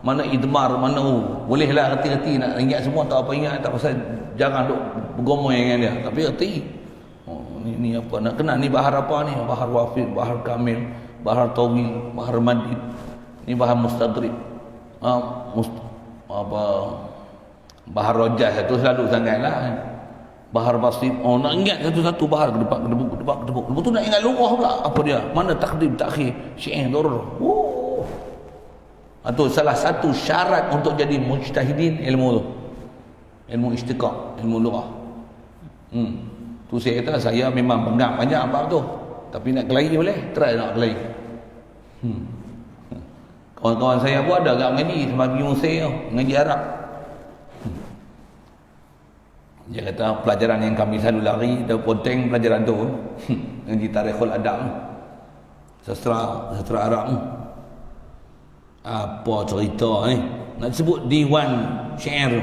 mana idmar, mana boleh lah reti-reti. Nak ingat semua tak apa ingat, tak pasal jarang duk bergomoi dengan dia, tapi reti. Ni apa nak kenal ni bahar apa ni? Bahar Wafid, bahar Kamil, bahar Tawil, bahar Madid. Ni bahar Mustadrik. Bahar Rojah satu selalu sangatlah. Bahar Basit. Oh nak ingat satu-satu bahar ke depan, lepas tu nak ingat lughah pula. Apa dia? Mana takdim, takhir, syi'in, durur. Itu salah satu syarat untuk jadi mujtahidin ilmu tu. Ilmu istiqaq, ilmu lughah. Tu saya kata saya memang pegang banyak bab tu. Tapi nak kelahi boleh? Try nak kelahi. Kawan-kawan saya pun ada agak mengaji sebagai Mesir tu, mengaji Arab. Dia kata pelajaran yang kami selalu lari dan ponteng pelajaran tu mengaji tarikhul adab, sastra Arab tu. Apa cerita ni? Nak sebut diwan syair.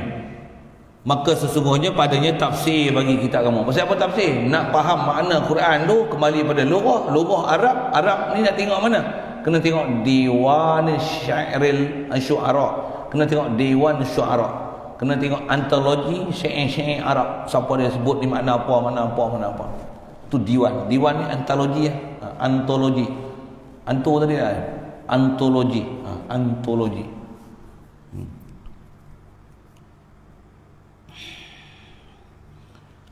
Maka sesungguhnya padanya tafsir bagi kita kamu. Pasal apa tafsir? Nak faham makna Quran tu kembali pada lughah Arab ni nak tengok mana? Kena tengok diwan syairil syu'ara. Kena tengok diwan syu'ara. Kena tengok antologi syair-syair Arab. Siapa dia sebut ni makna apa. Tu diwan. Diwan ni antologi ya. Antologi. Anto tadi lah. Antologi. Antologi.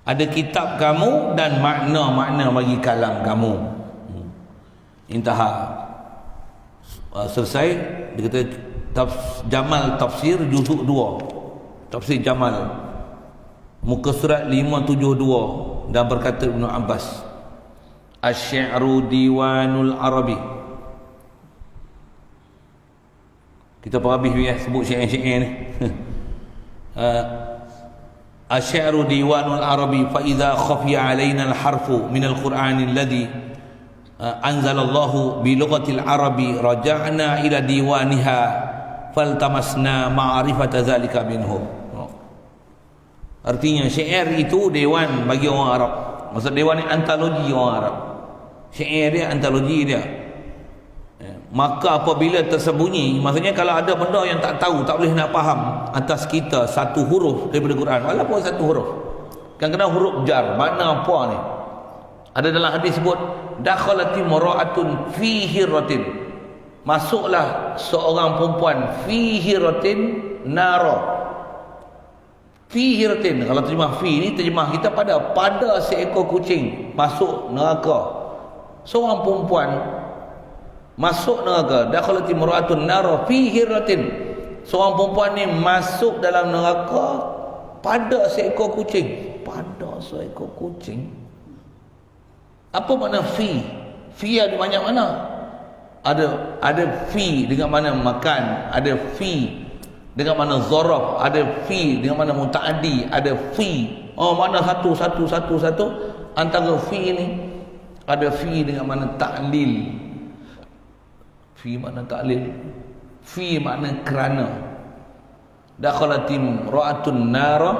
Ada kitab kamu dan makna-makna bagi kalam kamu. Intaha. Selesai. Dia kata Jamal Tafsir juzuk 2. Tafsir Jamal. Muka surat 572. Dan berkata Ibn Abbas, Asy-syi'ru diwanul Arabi. Kita pun habis ya sebut syair-syair ni. Asy-syi'ru diwanul Arabi fa idza khafiya alaina al-harfu min al-Qur'an alladhi anzalallahu bi lughatil Arabi raja'na ila diwaniha faltamasna ma'rifata zalika minhu. Artinya syair itu dewan bagi orang Arab. Maksud dewan ni antologi orang Arab. Syair dia antologi dia. Maka apabila tersembunyi, maksudnya kalau ada benda yang tak tahu, tak boleh nak faham atas kita satu huruf daripada Quran, walaupun satu huruf, kadang-kadang huruf jar, makna apa ni? Ada dalam hadis sebut dakhalati mar'atun fi hiratin, masuklah seorang perempuan fi hiratin nara. Fi hiratin, kalau terjemah fi ni terjemah kita pada seekor kucing masuk neraka. Seorang perempuan masuk neraka. Dakhalati mar'atun nara fi hiratin. Seorang perempuan ni masuk dalam neraka pada seekor kucing. Pada seekor kucing. Apa makna fi? Fi ada banyak mana? Ada fi dengan mana makan, ada fi dengan mana zaraf, ada fi dengan mana mutaaddi, ada fi. Oh, mana satu. Antara fi ni ada fi dengan mana ta'lil. Fi makna ta'lil. Fi makna kerana. Dakhalatim ra'atun nara.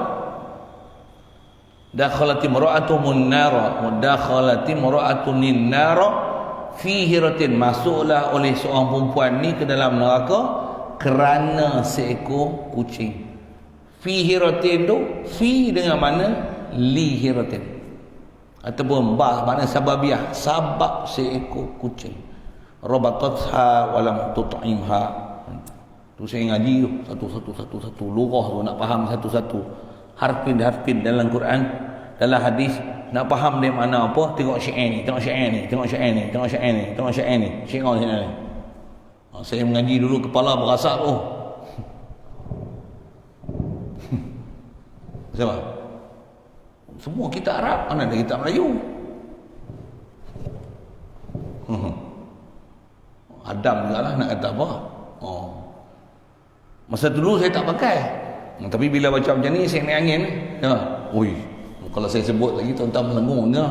Dakhalatim ra'atumun nara. Dakhalatim ra'atunin nara. Fi hiratin. Masuklah oleh seorang perempuan ni ke dalam neraka kerana seekor kucing. Fi hiratin tu, fi dengan mana li hiratin. Ataupun ba makna sababiah, sabab seekor kucing. Rabatatha walam tut'imha. Tu saya ngaji tu satu lughah tu nak faham satu-satu. Harfin dalam Quran, dalam hadis, nak faham dia makna apa, tengok syair ni. Syair ni. Saya mengaji dulu kepala berasap tu. Siapa? Semua kita Arab, mana ada kita Melayu? Adam juga lah nak kata apa. Masa dulu saya tak pakai, tapi bila baca macam ni saya naik angin ya. Ui, kalau saya sebut lagi tuan-tuan melengung ya.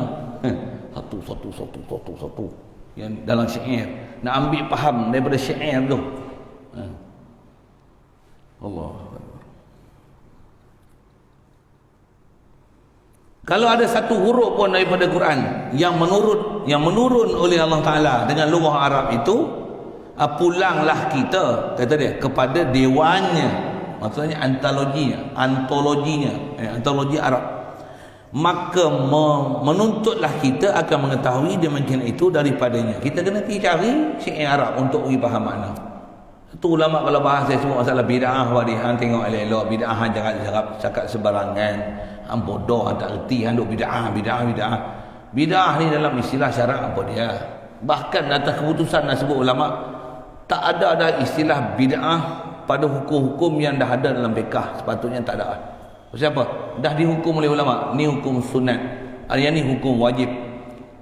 Satu yang dalam syair nak ambil faham daripada syair tu. Allah. Kalau ada satu huruf pun daripada Quran yang menurun oleh Allah Ta'ala dengan lughah Arab itu, pulanglah kita, kata dia, kepada dewannya, maksudnya antologinya, antologi Arab. maka menuntutlah kita akan mengetahui demikian itu daripadanya. Kita kena pergi cari syiar Arab untuk pergi faham makna. Itu ulama kalau bahas saya sebut masalah bid'ah wadi, hang tengok elok bid'ah jangan cakap sebarangan. Hang bodoh, hang tak erti, hang duk bid'ah. Bid'ah ni dalam istilah syarak apa dia? Bahkan atas keputusan nak sebut ulama, tak ada istilah bid'ah pada hukum-hukum yang dah ada dalam fiqh. Sepatutnya tak ada. Siapa? Dah dihukum oleh ulama. Ni hukum sunat. Yang ni hukum wajib.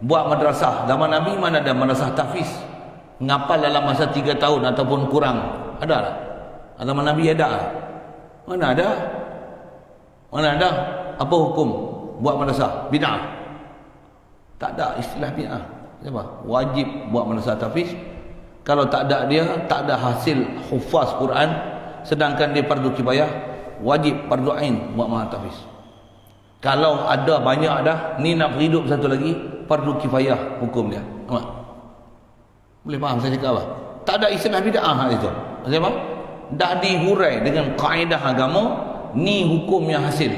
Buat madrasah. Zaman Nabi mana ada madrasah tahfiz? Ngapal dalam masa 3 tahun ataupun kurang. Ada tak? Zaman Nabi ada? Mana ada? Mana ada? Apa hukum buat madrasah? Bid'ah. Tak ada istilah bid'ah. Siapa? Wajib buat madrasah tahfiz. Kalau tak ada dia, tak ada hasil hufaz Quran, sedangkan dia fardu kifayah, wajib fardu ain buat madrasah tahfiz. Kalau ada banyak dah, ni nak hidup satu lagi, fardu kifayah hukum dia. Nampak? Boleh faham saya cakap apa? Tak ada istilah bid'ah itu. Maksudnya apa? Dah dihurai dengan kaedah agama, ni hukum yang hasil.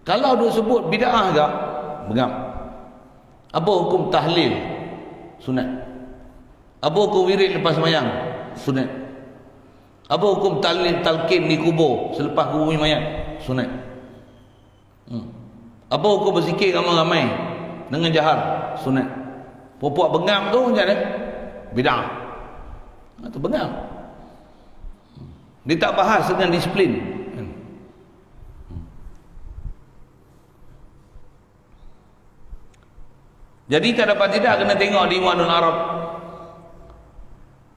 Kalau dia sebut bid'ah agak, begam. Apa hukum tahlil? Sunat. Apa hukum wirid lepas sembahyang? Sunat. Apa hukum talqin di kubur selepas kubur mayat? Sunat. Apa hukum berzikir ramai-ramai dengan jahar? Sunat. Puak bengam tu macam mana? Bid'ah. Itu bengam. Dia tak bahas dengan disiplin. Jadi tak dapat tidak kena tengok di Diwanul Arab.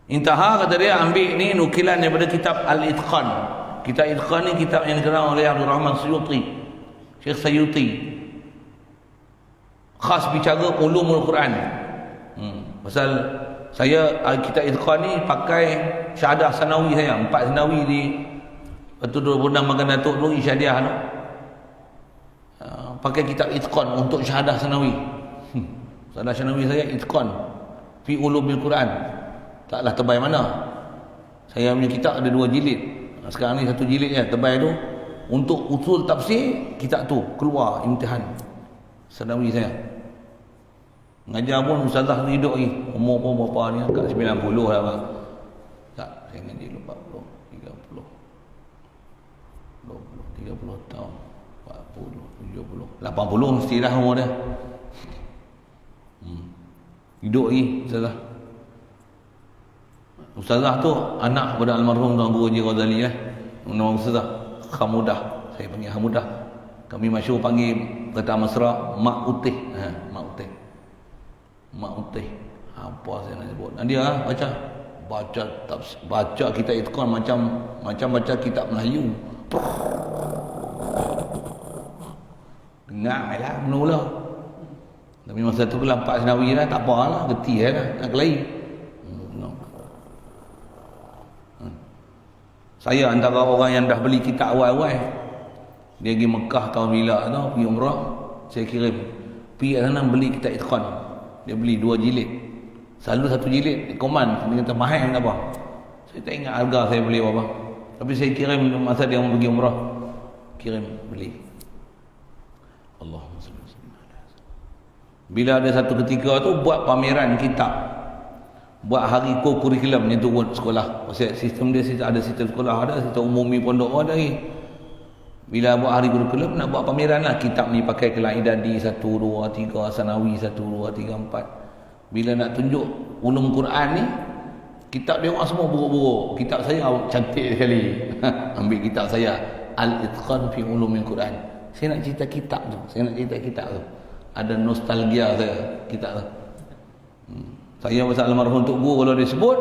Intaha kata dia ambil ni nukilan daripada kitab Al-Itqan. Kitab Itqan ni kitab yang dikenal oleh Abdul Rahman Suyuti, Syekh Suyuti. Khas bicara ulumul Quran. Pasal saya kitab Itqan ni pakai syahadah sanawi saya, 4 sanawi di Batu 26 Makan Datuk dulu isyadiah tu. Pakai kitab Itqan untuk syahadah sanawi. Syahadah sanawi saya Itqan fi ulumil Quran. Taklah tebal mana. Saya punya kitab ada 2 jilid. Sekarang ni 1 jilid je tebal tu. Untuk usul tafsir kitab tu keluar imtihan sanawi saya. Ngajar pun ustazah tu hidup lagi. Umur pun berapa ni? Kat 90 lah bang. Tak, saya ngaji 40, 30 20, 30 tahun 40, 70 80 mestilah umur dia. Hidup lagi ustazah. Ustazah tu anak kepada almarhum Tuan Guru Haji Ghazali lah. Nama ustazah Hamudah. Saya panggil Hamudah. Kami masyhur panggil kata mesra Mak Utih. Mak Utih. Mak Utih. Apa saya nak sebut? Dia baca kitab Itqan macam baca kitab Melayu. Dengar lah mula-mula. Tapi masa tu kalau 4 senawi lah tak apalah, geti lah nak kelahi. Saya antara orang yang dah beli kitab awal-awal. Dia pergi Mekah tahun bila tu, pergi umrah, saya kirim. Pergi kat sana beli kitab Itqan. Dia beli 2 jilid. Selalu 1 jilid koman, dia kata mahal apa. Saya tak ingat harga saya beli apa. Tapi saya kirim masa dia pergi umrah. Kirim beli. Allahumma salli alaihi wasallam. Bila ada satu ketika tu buat pameran kitab. Buat hari kurikulum yang turun sekolah. Pasal sistem dia ada sistem sekolah ada, sistem umumi pondok ada lagi. Bila buat hari kurikulum nak buat pameran lah kitab ni pakai kelang idadi 1 2 3 sanawi 1 2 3 4. Bila nak tunjuk ulum Quran ni kitab dia orang semua buruk-buruk. Kitab saya cantik sekali. Ambil kitab saya Al-Itqan fi Ulumil Quran. Saya nak cerita kitab tu. Ada nostalgia saya kitab tu. Saya pasal almarhum Tok Guru kalau dia sebut,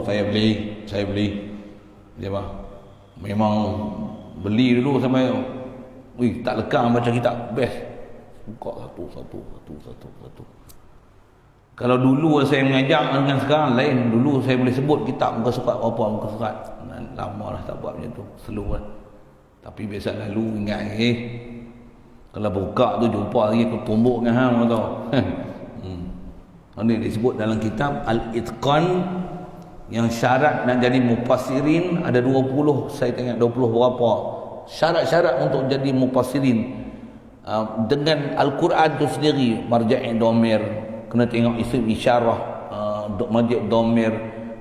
saya beli. Dia apa? Memang beli dulu sampai tak lekang baca kitab best. Buka satu. Kalau dulu saya mengajar dengan sekarang lain. Dulu saya boleh sebut kitab muka surat muka surat. Lama lah tak buat macam tu. Slow lah. Tapi biasa lalu ingat kalau buka tu jumpa lagi aku tumbuk dengan hang tau. Ini disebut dalam kitab Al-Itqan yang syarat nak jadi mufassirin ada 20, saya tengok 20 berapa. Syarat-syarat untuk jadi mufassirin. dengan Al-Quran tu sendiri, marja' domir, kena tengok isim isyarah, marja' domir,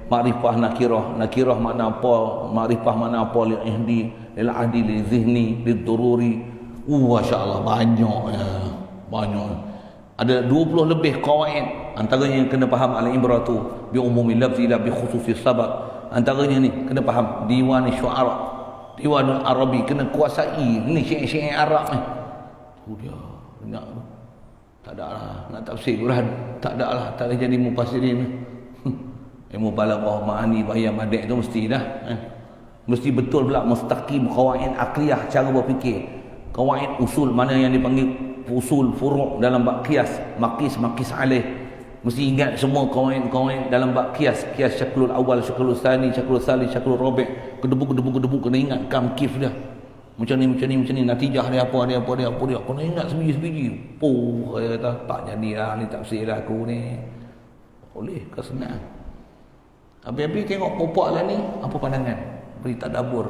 makrifah nakirah, nakirah makna apa, makrifah makna apa, lil ihdi, lil ahdi, lil zihni, lil dururi. Masya-Allah, banyak. Ada 20 lebih qawaid, antaranya yang kena faham al-ibratu bi umumil lafzi la bi khususis sabab. Antaranya ni kena faham diwan syu'ara, diwanul arabi, kena kuasai ni syair-syair Arab ni. Dia nak tak ada lah nak tafsir Quran, tak ada lah, tak boleh jadi mufassirin. Ilmu balaghah, ma'ani, bayang, madad tu mesti dah mesti betul pula, mustaqim, qawaid aqliyah, cara berfikir, qawaid usul, mana yang dipanggil usul furu' dalam bab qiyas, maqis alaih, mesti ingat semua qawaid dalam bab qiyas, qiyas syaklul awal, syaklul tsani, syaklul tsalits, syaklul rabi', kedebu kena ingat kam kif dia. Macam ni, natijah dia apa, kena ingat sebiji-sebiji. Saya kata, tak jadilah ni tafsir aku ni. Boleh ke senang. Habis-habis tengok popok lah ni, apa pandangan? Beri tadabbur.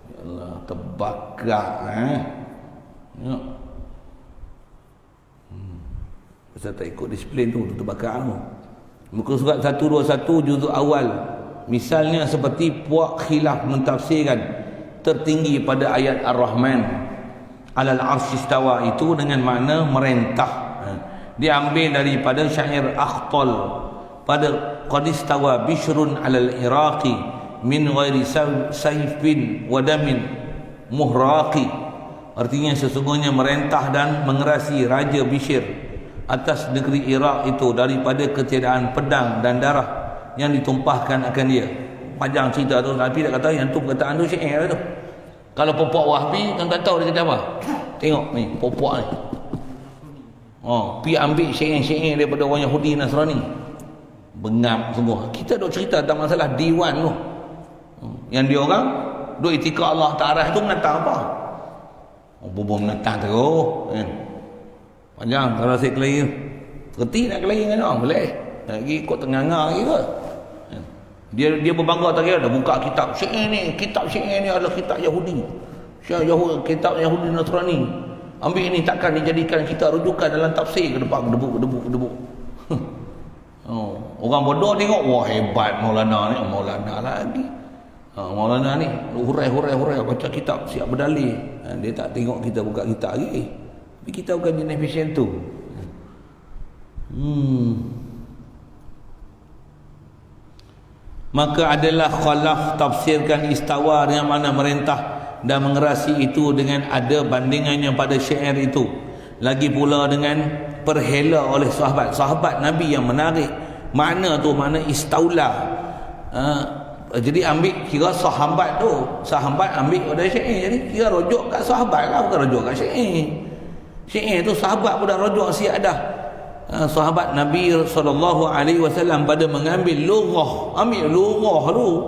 Ya Allah, terbakar. Ya. Pasal tak ikut disiplin tu terbakar tu. Muka surat 121 juzuk awal. Misalnya seperti puak khilaf mentafsirkan tertinggi pada ayat Ar-Rahman alal arsy istawa itu dengan makna merentah. Diambil daripada syair Akhtal pada qad istawa bishrun alal iraqi min ghairi sayfin wa damin muhraqi. Artinya sesungguhnya merentah dan mengerasi Raja Bishr atas negeri Iraq itu daripada ketiadaan pedang dan darah yang ditumpahkan akan dia. Panjang cerita tu, tapi dia kata yang tu perkataan tu syair tu. Kalau popok Wahbi kan tak tahu dia kata apa. Tengok ni popok ni. Pi ambil syair-syair daripada orang Yahudi Nasrani. Bengap sungguh. Kita duk cerita tentang masalah diwan tu. Yang dia orang duk itikad Allah Ta'ala tu menentang apa? Bobo menentang terus. Panjang kalau saya kelahi. Kerti nak kelahi dengan orang boleh. Lagi ikut tengah-tengah lagi ke? Dia berbangga tak kira dah buka kitab syair ni, kitab syair ni adalah kitab Yahudi. Kitab Yahudi Nasrani. Ambil ini takkan dijadikan kita rujukan dalam tafsir ke depan gedebuk. Orang bodoh tengok, wah hebat Maulana lagi. Maulana ni hurai baca kitab siap berdalil. Dia tak tengok kita buka kitab lagi. Tapi kita bukan jenis macam tu. Maka adalah khalaf tafsirkan istawa dengan makna merentah dan mengerasi itu dengan ada bandingannya pada syair itu. Lagi pula dengan perhela oleh sahabat Nabi yang menarik makna tu, makna istaula. Jadi ambil kira sahabat ambil pada syair, jadi kira rujuk kat sahabat lah, bukan rujuk kat syair. Syair tu sahabat pun dah rujuk siap dah. Sahabat Nabi SAW pada mengambil lughah, ambil lughah tu,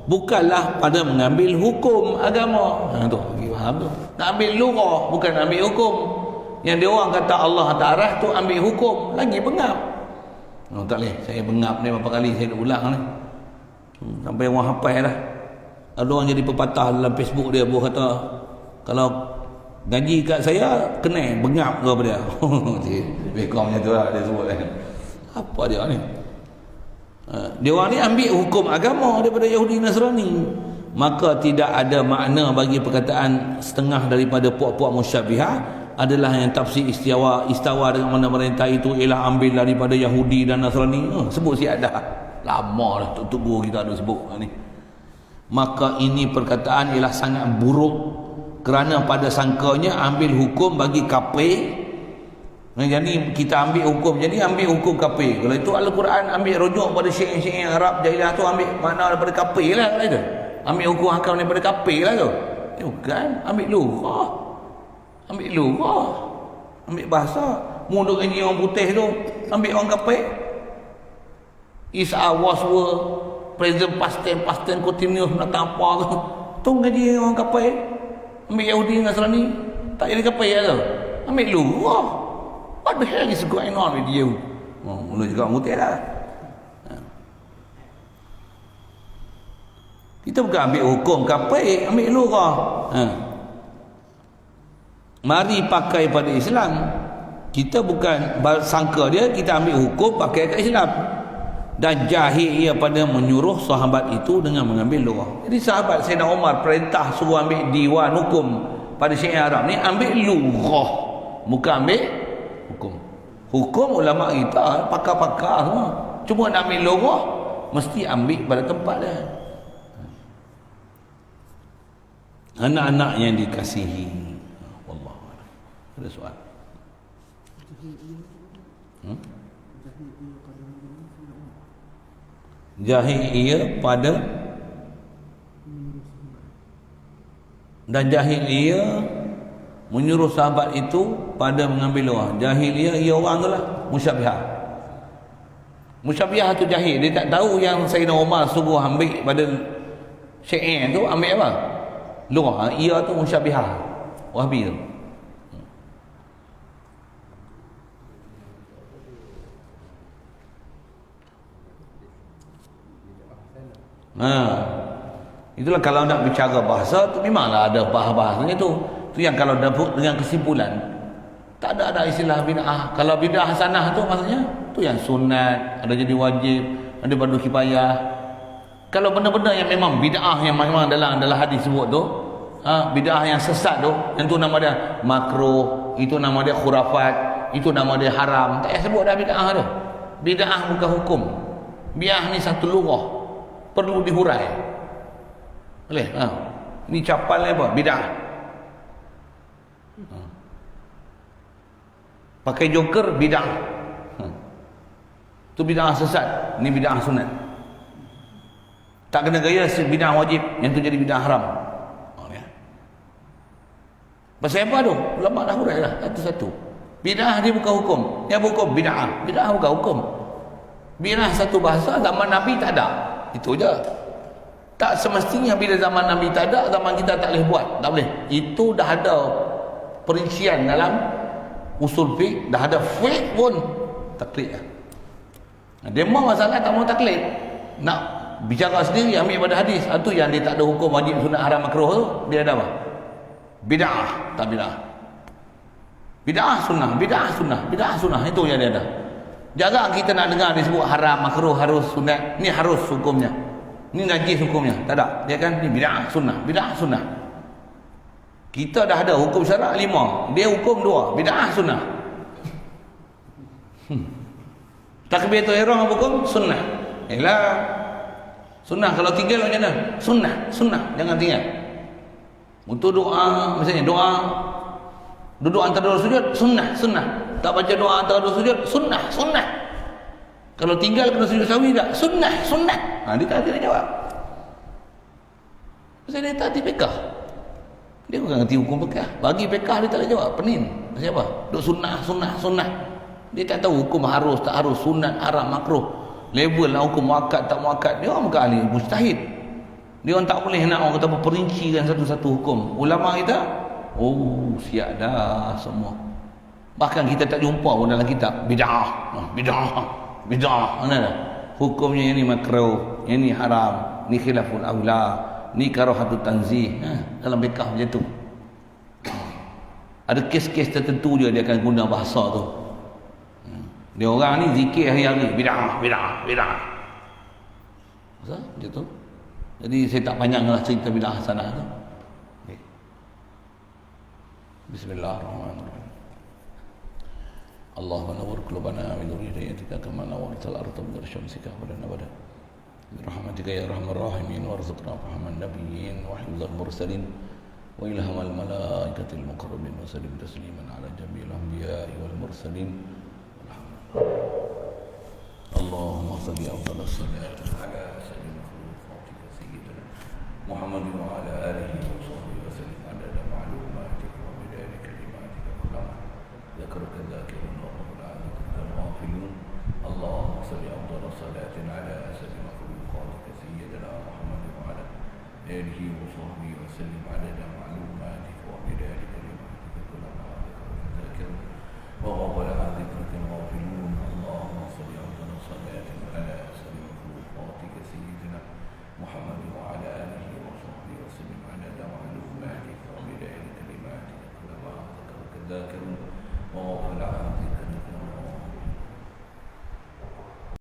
bukanlah pada mengambil hukum agama. Tu faham tu, nak ambil lughah bukan ambil hukum. Yang dia orang kata Allah Ta'ala tu ambil hukum, lagi bengap. Tak boleh, saya bengap ni berapa kali saya ulang ni sampai orang hafal dah. Ada orang jadi pepatah dalam Facebook dia, buat kata kalau gaji kat saya kena bengap ke apa dia. Bekomnya tu lah dia sebut kan. Apa dia ni? Dia orang ni ambil hukum agama daripada Yahudi Nasrani. Maka tidak ada makna bagi perkataan setengah daripada puak-puak musyabbihah adalah yang tafsir istawa dengan mana merentah itu ialah ambil daripada Yahudi dan Nasrani. Sebut siap dah. Lama dah tutup guru kita ada sebut ni. Maka ini perkataan ialah sangat buruk kerana pada sangkanya ambil hukum bagi kafir. Jadi kita ambil hukum, jadi ambil hukum kafir. Kalau itu Al-Quran ambil rujuk pada syair-syair Arab jahiliah tu, ambil makna daripada kafir lah kalau itu. Ambil hukum hakam daripada kafir lah tu. Bukan, ambil lughah. Ambil bahasa. Munduk ngaji orang putih tu, ambil orang kafir. Is was were present past tense continuous nak apa tu. Tu ngaji orang kafir. Ambil Yahudi Nasrani tak jadi kafir lah tu. Ambil lughah. What the hell is going on with you? Mula juga mutih lah. Kita bukan ambil hukum kafir, ambil lughah. Mari pakai pada Islam. Kita bukan sangka dia, kita ambil hukum pakai kat Islam. Dan jahil ia pada menyuruh sahabat itu dengan mengambil lughah. Jadi sahabat Sayyidina Umar perintah suruh ambil diwan hukum pada syair Arab ni, ambil lughah, bukan ambil hukum. Hukum ulama kita pakar-pakar semua. Cuma nak ambil lughah mesti ambil pada tempat dia. Anak-anak yang dikasihi, wallahu a'lam. Ada soal? Jahil ia pada, dan jahil ia menyuruh sahabat itu pada mengambil lughah. Jahil ia orang tu lah musyabbihah. Musyabbihah tu jahil, dia tak tahu yang Sayyidina Umar suruh ambil pada syair tu ambil apa? Lughah. Ia tu musyabbihah Wahbi tu. Itulah kalau nak bicara bahasa tu memanglah ada bahasa-bahasanya tu. Tu yang kalau dapur dengan kesimpulan tak ada istilah bid'ah. Kalau bid'ah hasanah tu maksudnya tu yang sunat, ada jadi wajib, ada fardu kifayah. Kalau benda-benda yang memang bid'ah yang memang dalam hadis sebut tu, bid'ah yang sesat tu, yang tu nama dia makruh, itu nama dia khurafat, itu nama dia haram. Tak payah sebut dah bid'ah tu. Bid'ah bukan hukum. Bid'ah ni satu lughah, perlu dihurai. Boleh? Ini capal apa? Bid'ah. Pakai joker bid'ah. Itu bid'ah sesat, ini bid'ah sunat. Tak kena gaya bid'ah wajib, yang tu jadi bid'ah haram. Pasal apa tu? Ulama dah hurai dah satu-satu. Bid'ah dia bukan hukum. Yang hukum bid'ah. Bid'ah bukan hukum. Bid'ah satu bahasa zaman Nabi tak ada. Itu je. Tak semestinya bila zaman Nabi tak ada, zaman kita tak boleh buat. Tak boleh. Itu dah ada perincian dalam usul fiqh, dah ada fiqh pun taklid lah. Dia mau masalah tak mau taklid, nak bicara sendiri ambil pada hadis. Itu yang dia tak ada hukum wajib, sunat, haram, makruh tu, dia ada apa? Bid'ah, tak bid'ah. Bid'ah sunnah, bid'ah sunnah, bid'ah sunnah, itu yang dia ada. Jarang kita nak dengar disebut haram, makruh, harus, sunat. Ni harus hukumnya, ni najis hukumnya. Tak ada. Dia kan ni bid'ah sunnah, bid'ah sunnah. Kita dah ada hukum syarak 5, dia hukum 2, bid'ah sunnah. Takbiratul ihram hukum sunnah. Sunnah kalau tinggal macam mana? Sunnah, jangan tinggal. Untuk doa, misalnya doa duduk antara dua sujud, sunnah. Tak baca doa antara dua sujud, sunnah. Kalau tinggal kena sujud sawi tak? Sunnah. Dia tak ada jawab. Pasal dia tak hati pekah. Dia bukan ngerti hukum pekah. Bagi pekah dia tak ada jawab. Penin. Pasal apa? Duk sunnah. Dia tak tahu hukum harus, tak harus, sunat, haram, makruh. Level lah hukum muakkad, tak muakkad. Dia orang bukan ahli mujtahid. Dia orang tak boleh nak orang kata memperincikan satu-satu hukum. Ulama kita, siap dah semua. Bahkan kita tak jumpa pun dalam kitab bid'ah. Mana dah? Hukumnya ini makruh, ini haram, ni khilaful aula, ni karahatut tanzih. Dalam bekah macam tu. Ada kes-kes tertentu je dia akan guna bahasa tu. Dia orang ni zikir hari-hari bid'ah. Macam tu. Jadi saya tak panjanglah cerita bid'ah sana tu. Bismillahirrahmanirrahim. Allahumma nawwir qulubana min nur hidayatika kama nawwartal arda min nur syamsika wa lana abada. Bi rahmatika ya arhamar rahimin warzuqna fahaman nabiyyin wa hifdzal mursalin wa ilhamal malaikatil muqarrabin wa sallim tasliman ala jami'il anbiya'i wal mursalin. Allahumma salli afdal as-salati ala sayyidina sayyidina Muhammad wa ala alihi wa sahbihi wa sallim adada ma'lumatika wa bidaya kalimatika kullama dzakaraka dzakirun wa qul'atika al-ghafilun. Allahumma salli afdal as-salati ala sayyidina sayyidina Muhammad wa ala alihi wa sahbihi wa sallim adada ma'lumatika wa bidaya kalimatika kullama dzakaraka dzakirun wa ghafala an dhikrika al-ghafilun. محمد وعلى آله وصحبه وسلم على معلوماتك وبداية كلماتك كلما ذكر kami